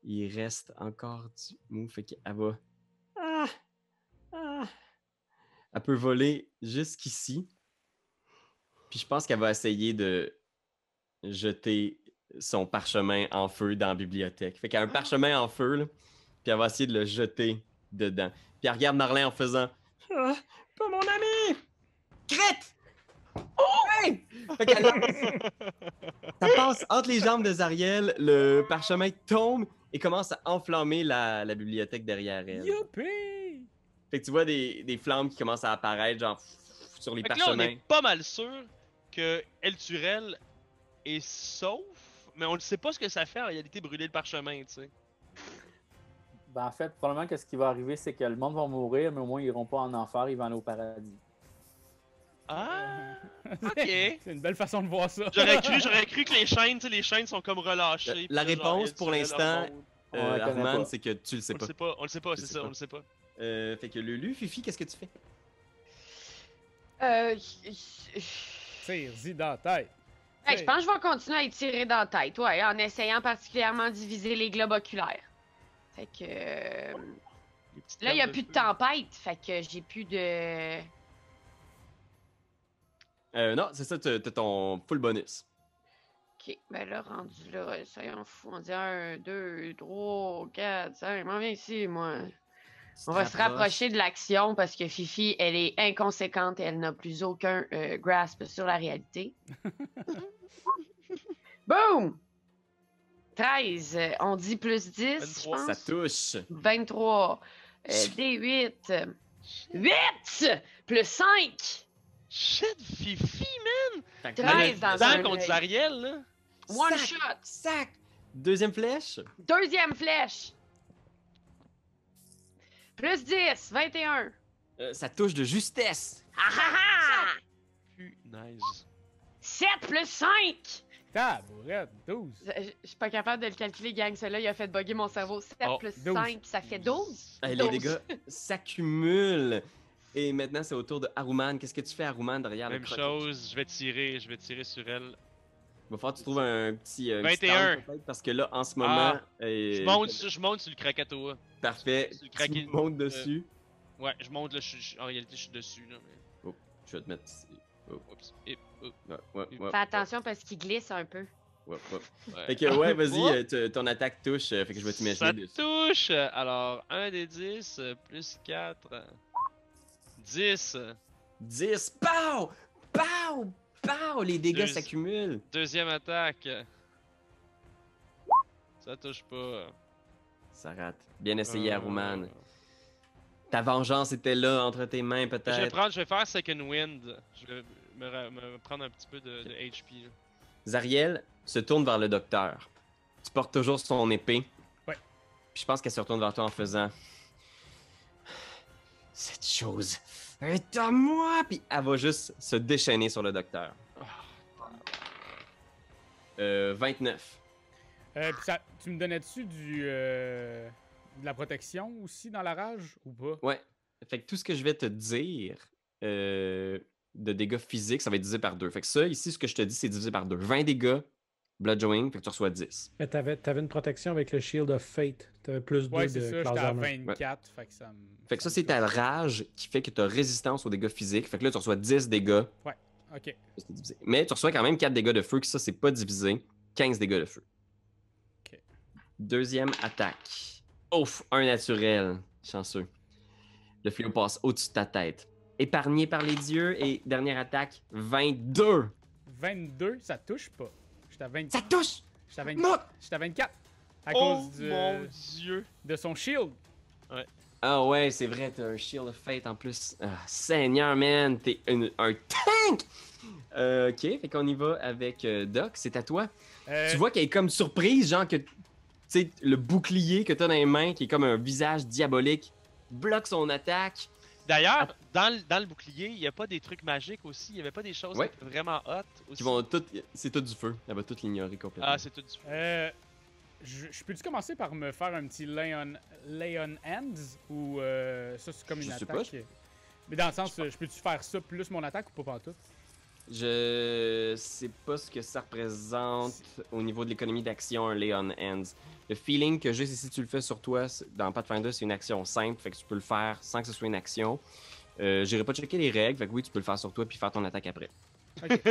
il reste encore du mou. Fait qu'elle va... Ah! Ah! Elle peut voler jusqu'ici. Puis je pense qu'elle va essayer de jeter son parchemin en feu dans la bibliothèque. Fait qu'elle a un parchemin en feu, là, puis elle va essayer de le jeter dedans. Puis elle regarde Marlin en faisant ah, pas mon ami! Crête! Oh! Hey! Fait qu'elle ça passe entre les jambes de Zariel, le parchemin tombe et commence à enflammer la bibliothèque derrière elle. Youpi! Fait que tu vois des flammes qui commencent à apparaître, genre sur les Fait que là, on parchemins. est pas mal sûr que El Turel est sauf, mais on ne sait pas ce que ça fait en réalité brûler le parchemin, tu sais. Ben, en fait, probablement que ce qui va arriver, c'est que le monde va mourir, mais au moins ils iront pas en enfer, ils vont aller au paradis. Ah! Ok. C'est une belle façon de voir ça. J'aurais cru que les chaînes sont comme relâchées. puis La là, genre, réponse elles pour tiraient l'instant, leur monde. On la connaît Armand, pas. c'est que tu le sais pas. On le sait pas, Je c'est sais ça, pas. on le sait pas. Fait que Lulu, Fifi, qu'est-ce que tu fais? Tire-y dans la tête. Hey, je pense que je vais continuer à y tirer dans la tête, ouais, en essayant particulièrement de viser les globes oculaires. Fait que. Les petites Là, il n'y a cartes plus de feu. tempête, fait que j'ai plus de. Non, c'est ça, t'as ton full bonus. Ok, ben là, rendu là, ça y en fout. On dit 1, 2, 3, 4, 5. M'en viens ici, moi. On va se rapprocher de l'action parce que Fifi, elle est inconséquente et elle n'a plus aucun grasp sur la réalité. Boom! 13, on dit plus 10, je 23, pense. Ça touche. 23, D8, 8 plus 5, Shit, Fifi, man! Fait que 13 dans Tant un contre œil. Zariel, là. One Sac! shot. Sac! Deuxième flèche. Deuxième flèche. Plus 10, 21. Ça touche de justesse. Ah ah ah! Punaise. 7 plus 5. Tabourette, 12. Je suis pas capable de le calculer, gang. Celui-là, il a fait bugger mon cerveau. 7 Oh, plus 12. 5, ça fait 12. Hey, les 12. dégâts s'accumulent. Et maintenant, c'est au tour de Haruman. Qu'est-ce que tu fais, Haruman, derrière Même le croquet? chose, je vais tirer sur elle. Il va falloir que tu trouves un petit. 21. stand, peut-être, parce que là, en ce moment. Je monte sur le Krakatoa. Parfait. sur le craquet. Tu montes dessus. Ouais, je monte là, en réalité, je suis dessus, là. Mais... Je vais te mettre ici. Oups. Et, Ouais. Fais attention parce qu'il glisse un peu. Ouais. ouais. Fait que, ouais, vas-y, Ouais. ton attaque touche. Fait que je vais t'imaginer Ça dessus. touche! Alors, 1 des 10, plus 4. 10. 10. Pow! Pow! Pow! Les dégâts Deux. s'accumulent. Deuxième attaque. Ça touche pas. Ça rate. Bien essayé, Haruman. Euh, Ta vengeance était là, entre tes mains, peut-être. Je vais faire Second Wind. Je vais me prendre un petit peu de HP. Là. Zariel se tourne vers le docteur. Tu portes toujours son épée. Ouais. Puis je pense qu'elle se retourne vers toi en faisant... Cette chose est à moi! Puis elle va juste se déchaîner sur le docteur. 29. Puis ça, tu me donnais-tu de la protection aussi dans la rage ou pas? Ouais. Fait que tout ce que je vais te dire de dégâts physiques, ça va être divisé par 2. Fait que ça, ici, ce que je te dis, c'est divisé par 2. 20 dégâts, bludgeoning, fait que tu reçois 10. Mais t'avais une protection avec le Shield of Fate. T'avais plus 2 Ouais, de c'est ça, class j'étais à armor. 24, fait que ça me... Fait que ça, c'est ta rage qui fait que tu as résistance aux dégâts physiques. Fait que là, tu reçois 10 dégâts. Ok. C'est divisé. Mais tu reçois quand même 4 dégâts de feu, que ça, c'est pas divisé. 15 dégâts de feu. Ok. Deuxième attaque. Ouf, un naturel. Chanceux. Le fléau passe au-dessus de ta tête. Épargné par les dieux. Et dernière attaque, 22. 22, ça touche pas. J'étais à 20... Ça touche! J'étais à 20... Mock! J'étais à 24. À Oh cause mon dieu! de son shield. Ah ouais, c'est vrai, t'as un Shield of Fate en plus. Ah, Seigneur, man, t'es un tank! Ok, fait qu'on y va avec Doc, c'est à toi. Tu vois qu'elle est comme surprise, genre que, tu sais, le bouclier que t'as dans les mains, qui est comme un visage diabolique, bloque son attaque. D'ailleurs, dans le bouclier, il n'y a pas des trucs magiques aussi. Il n'y avait pas des choses Ouais. vraiment hot aussi. Qui vont tout, c'est tout du feu. Elle va tout l'ignorer complètement. Ah, c'est tout du Je peux-tu commencer par me faire un petit lay on hands ou ça c'est comme une Je sais attaque? pas, Mais dans le sens, je peux-tu faire ça plus mon attaque ou pas pantoute? Je sais pas ce que ça représente au niveau de l'économie d'action, un lay on hands. Le feeling que j'ai, c'est si tu le fais sur toi, dans Pathfinder, c'est une action simple, fait que tu peux le faire sans que ce soit une action. J'irai pas checker les règles, fait que oui, tu peux le faire sur toi puis faire ton attaque après. Ok.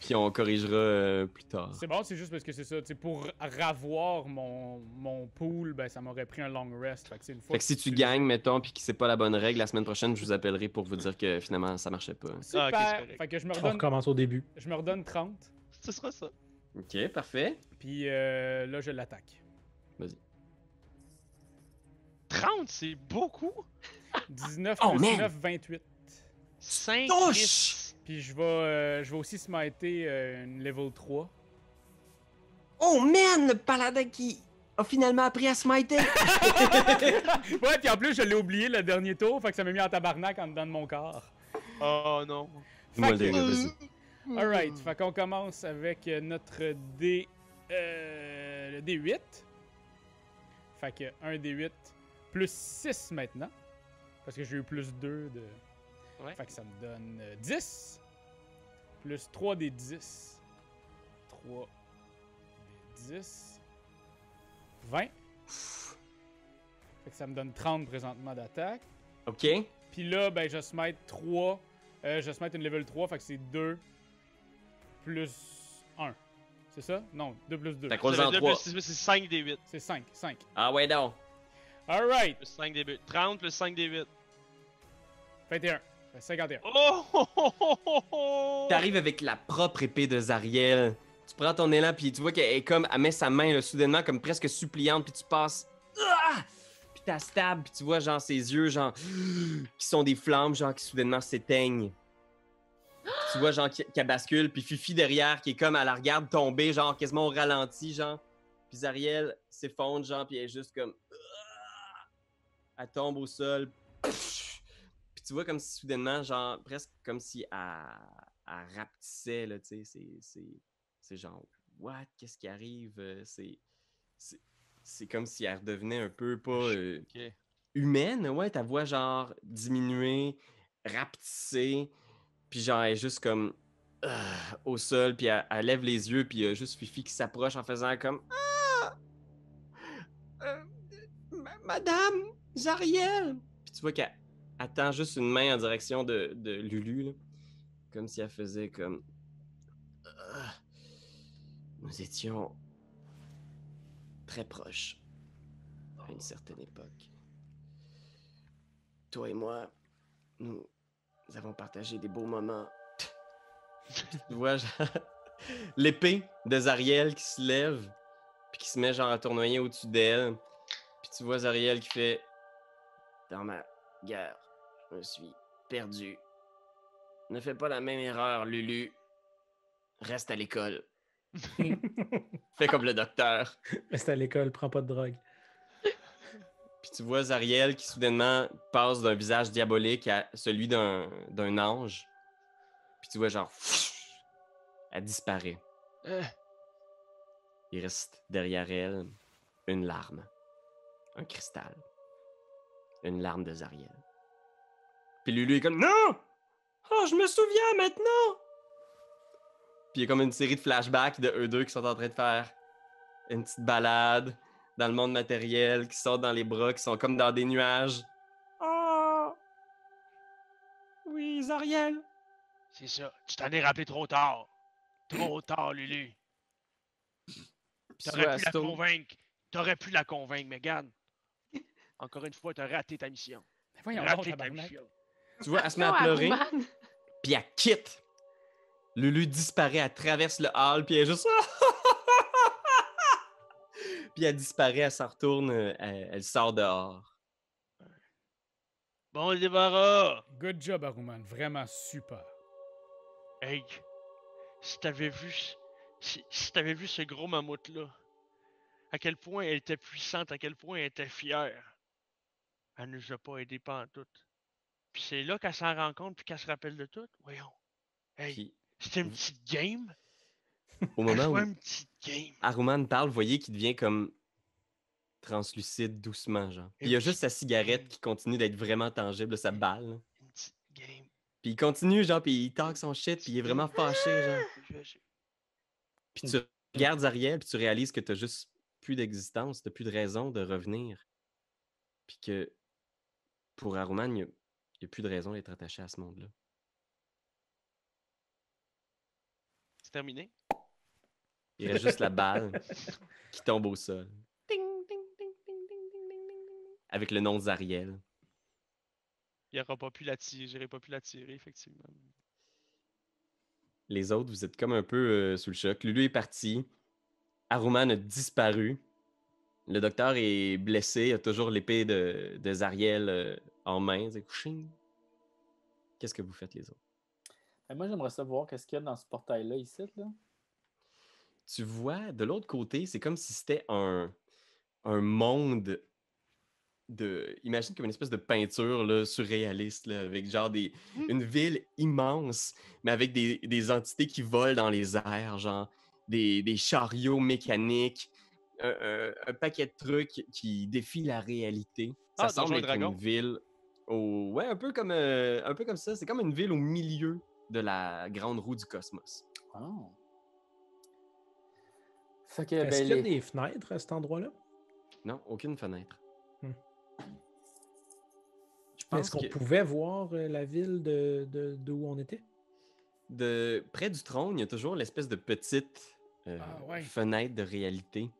Puis on corrigera plus tard. C'est bon, c'est juste parce que c'est ça. Pour ravoir mon pool, ben ça m'aurait pris un long rest. Fait que, une fois Fait que si tu gagnes, mettons, puis que c'est pas la bonne règle, la semaine prochaine, je vous appellerai pour vous dire que finalement ça marchait pas. Super! Ah, ok, c'est correct. Fait que je me On redonne, recommence au début. 30. Ce sera ça. Ok, parfait. Puis là, je l'attaque. 30, c'est beaucoup. 19 Oh, plus man! 19, 28. 5 Touche! Puis je vais aussi smiter une level 3. Oh man, le paladin qui a finalement appris à smiter! Ouais, puis en plus, je l'ai oublié le dernier tour, fait que ça m'a mis en tabarnak en dedans de mon corps. Oh non. Dis-moi le Fait que- dégât, vas-y. Alright, fait qu'on commence avec notre le D8. Fait que 1 D8 plus 6 maintenant. Parce que j'ai eu plus 2 de. Ouais. Fait que ça me donne 10. Plus 3 des 10. 3 des 10. 20. Fait que ça me donne 30 présentement d'attaque. OK. Puis là, ben, je smite 3. Je smite une level 3, fait que c'est 2 plus 1. C'est ça? Non, 2 plus 2. Fait qu'on en 3. C'est 5 des 8. C'est 5. 5. Ah ouais, donc. Alright. Plus 5 des 8. 30 plus 5 des 8. 21. Fait 51. Oh! T'arrives avec la propre épée de Zariel. Tu prends ton élan, puis tu vois qu'elle est comme, elle met sa main là, soudainement comme presque suppliante, puis tu passes. Ah! Puis t'as stab, puis tu vois genre ses yeux, genre, qui sont des flammes, genre qui soudainement s'éteignent. Puis tu vois genre qu'elle bascule, puis Fifi derrière qui est comme, elle la regarde tomber, genre quasiment au ralenti, genre. Puis Zariel s'effondre, genre, puis elle est juste comme. Elle tombe au sol. Puis tu vois comme si soudainement, genre, presque comme si elle rapetissait, là, tu sais, c'est genre, what, qu'est-ce qui arrive? C'est comme si elle redevenait un peu pas Ok. humaine, ouais, ta voix, genre, diminuée, rapetisser, puis genre, elle est juste comme au sol, puis elle lève les yeux, puis il y a juste Fifi qui s'approche en faisant comme Madame Zariel! Puis tu vois qu'elle tend juste une main en direction de Lulu, là, comme si elle faisait comme nous étions très proches à une certaine époque. Toi et moi, nous avons partagé des beaux moments. Tu vois, genre, l'épée de Zariel qui se lève, puis qui se met genre à tournoyer au-dessus d'elle. Puis tu vois Zariel qui fait dans ma guerre, je me suis perdu. Ne fais pas la même erreur, Lulu. Reste à l'école. Fais comme le docteur. Reste à l'école, prends pas de drogue. Puis tu vois Zariel qui soudainement passe d'un visage diabolique à celui d'un ange. Puis tu vois genre, elle disparaît. Il reste derrière elle une larme, un cristal, une larme de Zariel. Puis Lulu est comme non! Oh, je me souviens maintenant! Puis il y a comme une série de flashbacks de eux deux qui sont en train de faire une petite balade dans le monde matériel, qui sortent dans les bras, qui sont comme dans des nuages. Oh! Oui, Zariel! C'est ça. Tu t'en es rappelé trop tard. Trop tard, Lulu. Puis T'aurais pu la convaincre. T'aurais pu la convaincre, mais regarde. Encore une fois, t'as raté ta mission. Mais voyons Raté donc, ta tabarnak. mission. Tu vois, elle se met à Non, pleurer, Aruman. puis elle quitte. Lulu disparaît, elle traverse le hall, puis elle est juste... puis elle disparaît, elle s'en retourne, elle sort dehors. Bon débarras! Good job, Aruman. Vraiment super. Hey, si t'avais vu, si t'avais vu ce gros mammouth-là, à quel point elle était puissante, à quel point elle était fière. Elle nous a pas aidés pantoute. Puis c'est là qu'elle s'en rend compte puis qu'elle se rappelle de tout. Voyons. Hey, Puis c'était une petite game. au Elle moment jouait où une petite game. Aruman parle, vous voyez qu'il devient comme translucide doucement, genre. Puis il y a juste sa cigarette qui continue d'être vraiment tangible, sa balle. Là. Une petite game. Puis il continue, genre, puis il talk son shit, puis il est vraiment fâché, genre. Puis tu regardes Ariel, puis tu réalises que t'as juste plus d'existence, t'as plus de raison de revenir. Puis que pour Aruman, il y a plus de raison d'être attaché à ce monde-là. C'est terminé? Il reste juste la balle qui tombe au sol. Avec le nom de Zariel. Il n'aurait pas pu la tirer, j'aurais pas pu la tirer, effectivement. Les autres, vous êtes comme un peu sous le choc. Lulu est parti. Aruman a disparu. Le docteur est blessé, il a toujours l'épée de Zariel en main. C'est couching. Qu'est-ce que vous faites, les autres? Moi, j'aimerais savoir qu'est-ce qu'il y a dans ce portail-là, ici, là. Tu vois, de l'autre côté, c'est comme si c'était un monde imagine comme une espèce de peinture là, surréaliste, là, avec genre une ville immense, mais avec des entités qui volent dans les airs, genre des chariots mécaniques, un paquet de trucs qui défient la réalité. Ça Ah, semble Donjons et être une Dragons. ville ouais, un peu comme ça. C'est comme une ville au milieu de la grande roue du cosmos. Oh. Fait que, Est-ce ben, qu'il y a des fenêtres à cet endroit-là? Non, aucune fenêtre. Hmm. Je pense Est-ce qu'on que pouvait voir la ville d'où on était? près du trône, il y a toujours l'espèce de petite Ouais. fenêtre de réalité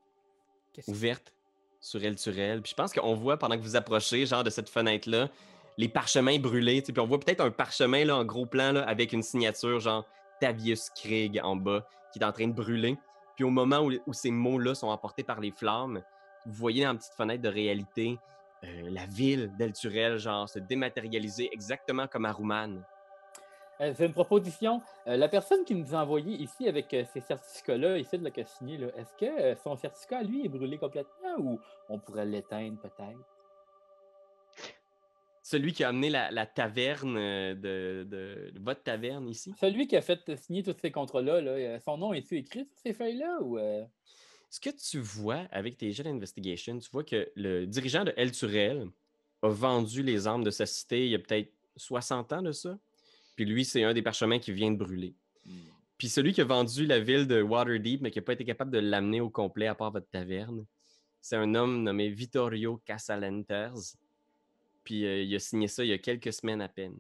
Qu'est-ce que ouverte sur elle. Puis je pense qu'on voit pendant que vous approchez, genre de cette fenêtre-là, les parchemins brûlés. Puis on voit peut-être un parchemin là, en gros plan là, avec une signature genre Tavius Krieg en bas qui est en train de brûler. Puis au moment où ces mots-là sont emportés par les flammes, vous voyez dans la petite fenêtre de réalité la ville d'Elturel genre se dématérialiser exactement comme à Rouman. c'est une proposition. La personne qui nous a envoyé ici avec ces certificats-là, ici de la signé, là, est-ce que son certificat, lui, est brûlé complètement ou on pourrait l'éteindre peut-être? Celui qui a amené la taverne de votre taverne ici. Celui qui a fait signer tous ces contrats-là, là, son nom est-tu écrit sur ces feuilles-là ou Ce que tu vois avec tes jets d'investigation, tu vois que le dirigeant de Elturel a vendu les armes de sa cité il y a peut-être 60 ans de ça. Puis lui, c'est un des parchemins qui vient de brûler. Puis celui qui a vendu la ville de Waterdeep, mais qui n'a pas été capable de l'amener au complet à part votre taverne, c'est un homme nommé Vittorio Casalenters. Puis il a signé ça il y a quelques semaines à peine.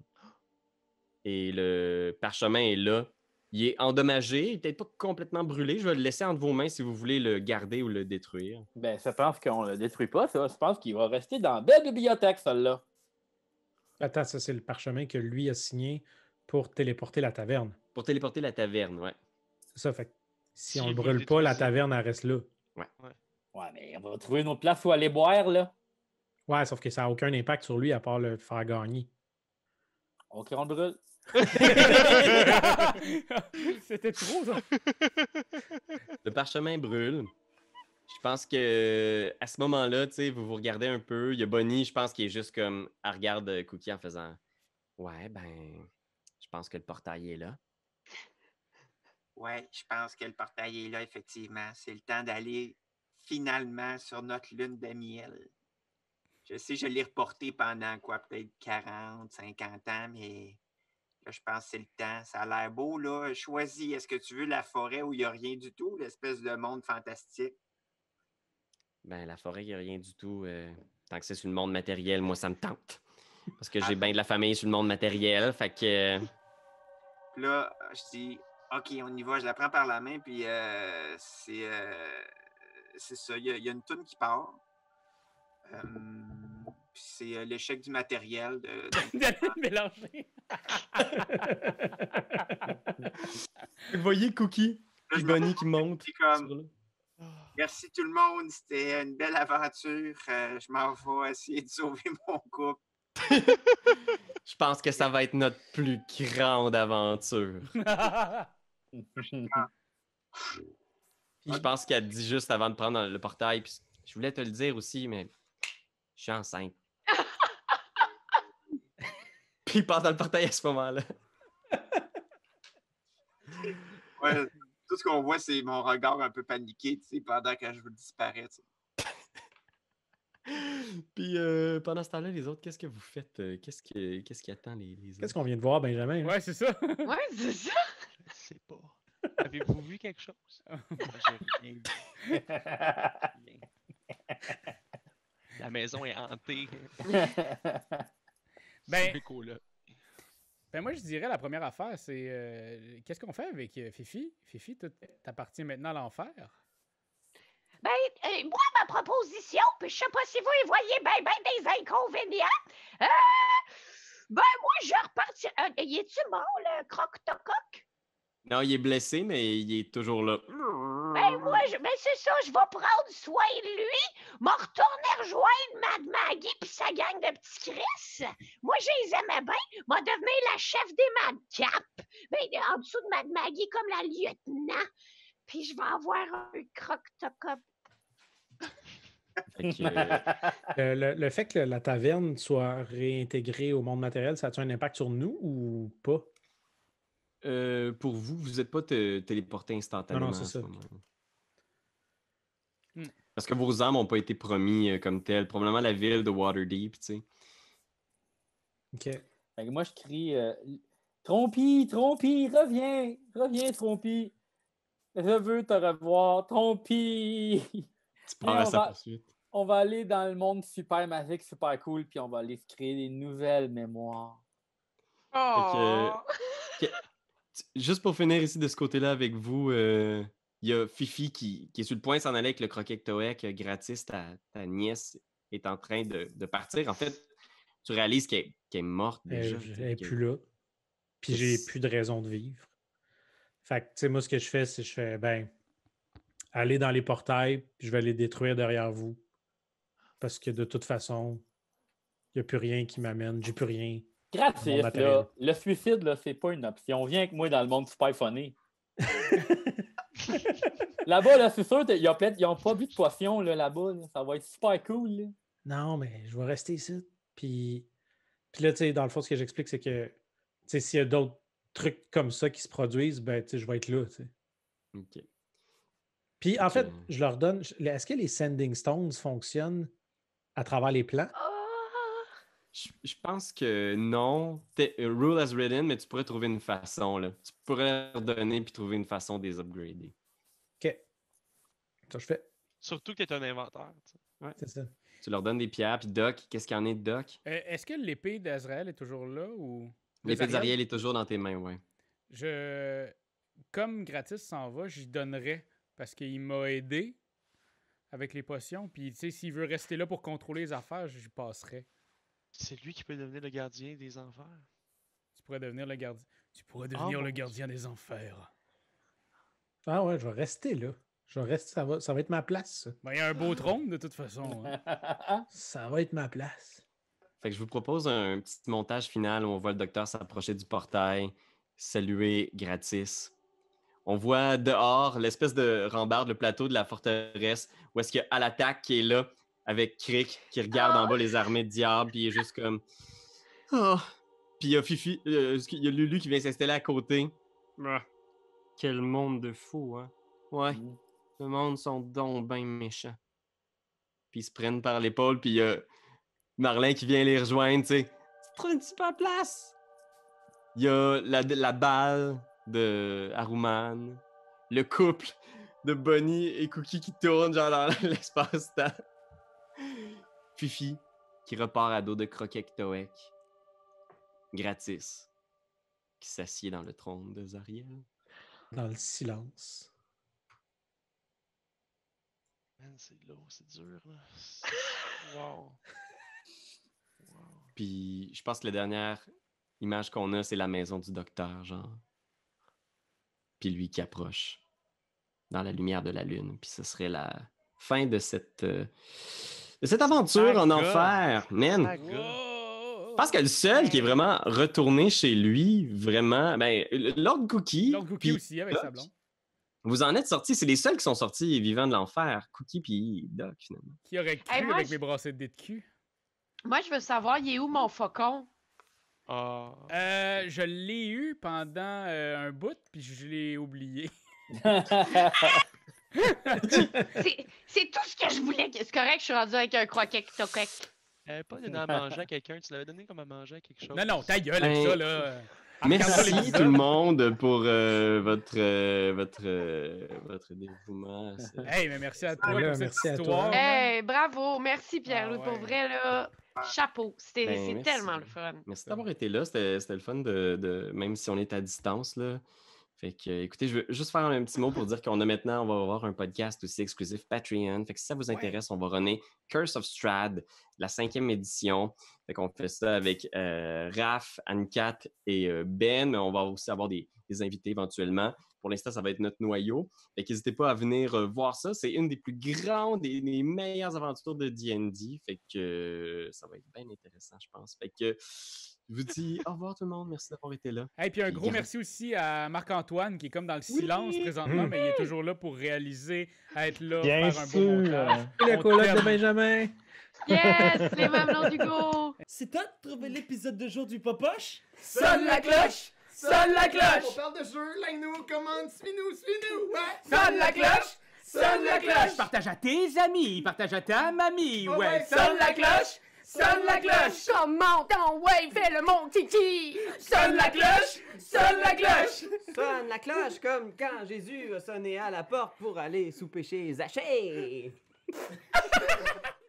Et le parchemin est là. Il est endommagé, il n'est peut-être pas complètement brûlé. Je vais le laisser entre vos mains si vous voulez le garder ou le détruire. Ben, je pense qu'on le détruit pas, ça. Je pense qu'il va rester dans la belle bibliothèque, celle-là. Attends, ça c'est le parchemin que lui a signé pour téléporter la taverne. Pour téléporter la taverne, ouais. C'est ça, fait que si Si on le vous brûle le pas, la détruisez. taverne elle reste là. Ouais, mais on va trouver une autre place où aller boire, là. Ouais, sauf que ça n'a aucun impact sur lui à part le faire gagner. OK, on le brûle. C'était trop, ça. Le parchemin brûle. Je pense que à ce moment-là, tu sais, vous regardez un peu. Il y a Bonnie, je pense, qui est juste comme, elle regarde Cookie en faisant ouais, ben, je pense que le portail est là. Ouais, je pense que le portail est là, effectivement. C'est le temps d'aller finalement sur notre lune de miel. Je sais, je l'ai reporté pendant quoi, peut-être 40, 50 ans, mais là, je pense que c'est le temps. Ça a l'air beau, là. Choisis, est-ce que tu veux la forêt où il n'y a rien du tout, l'espèce de monde fantastique? Ben, la forêt, il n'y a rien du tout. Tant que c'est sur le monde matériel, moi, ça me tente. Parce que j'ai bien de la famille sur le monde matériel, fait que... Puis là, je dis, OK, on y va. Je la prends par la main, puis c'est ça. Il y a une toune qui part. Puis c'est l'échec du matériel. Daniel Mélanger. Vous voyez Cookie Là, et je me Bonnie qui montent. dis comme, sur là. merci tout le monde, c'était une belle aventure. Je m'en vais essayer de sauver mon couple. Je pense que ça va être notre plus grande aventure. Je pense qu'elle dit juste avant de prendre le portail. Puis je voulais te le dire aussi, mais je suis enceinte. Puis il passe dans le portail à ce moment-là. Ouais, tout ce qu'on voit, c'est mon regard un peu paniqué, tu sais, pendant que je veux disparaître. Puis pendant ce temps-là, les autres, qu'est-ce que vous faites? Qu'est-ce qui attend les autres? Qu'est-ce qu'on vient de voir, Benjamin? hein? Ouais, c'est ça. Ouais, c'est ça. Je sais pas. Avez-vous vu quelque chose? Moi, j'ai rien vu. Rien. La maison est hantée. Ben, C'est écho, là. Ben moi, je dirais la première affaire, c'est qu'est-ce qu'on fait avec Fifi? Fifi, t'appartiens maintenant à l'enfer. Ben, moi, ma proposition, puis je sais pas si vous y voyez ben des inconvénients. Ben, moi, je repartis. Y est-tu mort, le croque-tocoque? Non, il est blessé, mais il est toujours là. Ben, moi, ben, c'est ça, je vais prendre soin de lui, m'en retourner rejoindre Mad Maggie pis sa gang de petits Chris. Moi, je les aimais bien, m'a devenir la chef des Madcap. Ben, en dessous de Mad Maggie, comme la lieutenant. Puis je vais avoir un croque-tocoque. Fait que, Le fait que la taverne soit réintégrée au monde matériel, ça a-tu un impact sur nous ou pas? pour vous, vous n'êtes pas téléporté instantanément c'est à ce ça. moment-là. Hmm. Parce que vos âmes n'ont pas été promis comme telles. Probablement la ville de Waterdeep, tu sais. OK. Fait que moi, je crie Trompi, Trompi, reviens! Reviens, Trompi! Je veux te revoir, Trompi! Tu pars à sa poursuite. On va aller dans le monde super magique, super cool, puis on va aller se créer des nouvelles mémoires. Oh! Juste pour finir ici de ce côté-là avec vous, il y a Fifi qui est sur le point de s'en aller avec le croquet Toek gratis. Ta nièce est en train de partir. En fait, tu réalises qu'elle est morte déjà. Elle n'est plus là. Puis j'ai plus de raison de vivre. Fait que, tu sais, moi, ce que je fais, c'est que je fais, allez dans les portails, puis je vais les détruire derrière vous. Parce que de toute façon, il n'y a plus rien qui m'amène. J'ai plus rien. Gratis, là. Le suicide, là, c'est pas une option. Viens avec moi dans le monde super funny. Là-bas, là, c'est sûr, ils n'ont pas bu de potion là-bas. Là. Ça va être super cool. Là. Non, mais je vais rester ici. Puis là, tu sais, dans le fond, ce que j'explique, c'est que s'il y a d'autres trucs comme ça qui se produisent, je vais être là. T'sais. OK. Puis en fait, je leur donne. Est-ce que les Sending Stones fonctionnent à travers les plans? Je pense que non. Rule as written, mais tu pourrais trouver une façon. Là. Tu pourrais leur donner puis trouver une façon de les upgrader. OK. Ça, je fais. Surtout que tu es un inventaire. Ouais. C'est ça. Tu leur donnes des pierres, puis Doc, qu'est-ce qu'il y en a de Doc? Est-ce que l'épée d'Azrael est toujours là ou. L'épée d'Ariel est toujours dans tes mains, ouais. Comme Gratis s'en va, j'y donnerais parce qu'il m'a aidé avec les potions. Puis, tu sais, s'il veut rester là pour contrôler les affaires, j'y passerais. C'est lui qui peut devenir le gardien des enfers. Tu pourrais devenir le gardien. Tu pourrais devenir le gardien des enfers. Ah ouais, je vais rester là. Je vais rester, ça va être ma place, ça. Ben, il y a un beau trône, de toute façon. Hein. Ça va être ma place. Fait que je vous propose un petit montage final où on voit le docteur s'approcher du portail, saluer Gratis. On voit dehors l'espèce de rambarde, le plateau de la forteresse, où est-ce qu'il y a à l'attaque qui est là, avec Crick qui regarde en bas les armées de diable, puis il est juste comme... Oh. Puis il y a Fifi, il y a Lulu qui vient s'installer à côté. Ah. Quel monde de fous, hein? Ouais, le monde sont donc ben méchants. Puis ils se prennent par l'épaule, puis il y a Marlin qui vient les rejoindre, tu sais. Tu trouves une super place! Il y a la balle de Haruman, le couple de Bonnie et Cookie qui tourne genre dans l'espace-temps. Fifi qui repart à dos de Croquet Toek. Gratis qui s'assied dans le trône de Zariel. Dans le silence. Man, c'est lourd, c'est dur, là. Wow. Puis je pense que la dernière image qu'on a, c'est la maison du docteur, genre. Puis lui qui approche dans la lumière de la lune. Puis ce serait la fin de cette aventure en enfer. Man! Je pense que le seul qui est vraiment retourné chez lui, vraiment, Lord Cookie. Lord Cookie aussi, avec sa blonde. Vous en êtes sortis, c'est les seuls qui sont sortis vivants de l'enfer. Cookie puis Doc, finalement. Qui aurait cru avec mes bracelets de dés de cul? Moi, je veux savoir, il est où mon faucon? Je l'ai eu pendant un bout, puis je l'ai oublié. C'est tout ce que je voulais. C'est correct, je suis rendu avec un croquet toquec. Pas donné à manger à quelqu'un, tu l'avais donné comme à manger à quelque chose. Non, ta gueule avec ça, là. Merci tout le monde pour votre dévouement. Hey, mais merci à toi là, pour merci cette à histoire. toi. Hey, bravo. Merci, Pierre-Louis. Pour vrai, là, chapeau. C'est merci. tellement le fun. Merci d'avoir été là. C'était le fun même si on est à distance, là. Fait que, écoutez, je veux juste faire un petit mot pour dire on va avoir un podcast aussi exclusif Patreon. Fait que si ça vous intéresse, on va runner Curse of Strahd, la 5e édition. Fait qu'on fait ça avec Raph, Anne-Cat et Ben, mais on va aussi avoir des invités éventuellement pour l'instant, ça va être notre noyau. Fait qu'hésitez pas à venir voir ça. C'est une des plus grandes et des meilleures aventures de D&D. Fait que ça va être bien intéressant, je pense. Fait que je vous dis au revoir tout le monde. Merci d'avoir été là. Et puis un gros merci aussi à Marc-Antoine qui est comme dans le silence présentement, mais il est toujours là pour réaliser, être là, Bien faire un sûr. beau montage. Le coloc de Benjamin. Yes! Les mamelons du go! C'est toi de trouver l'épisode de jour du Popoche? Sonne la cloche! Sonne la cloche! On parle de jeu, like-nous, commande, suis-nous, ouais! Sonne la cloche! Sonne la cloche! Partage à tes amis, partage à ta mamie, ouais! Sonne la cloche! Sonne la cloche! Comment ton wave fait le mon kiki? Sonne la cloche! Sonne la cloche! Sonne la cloche comme quand Jésus a sonné à la porte pour aller souper chez Zachée.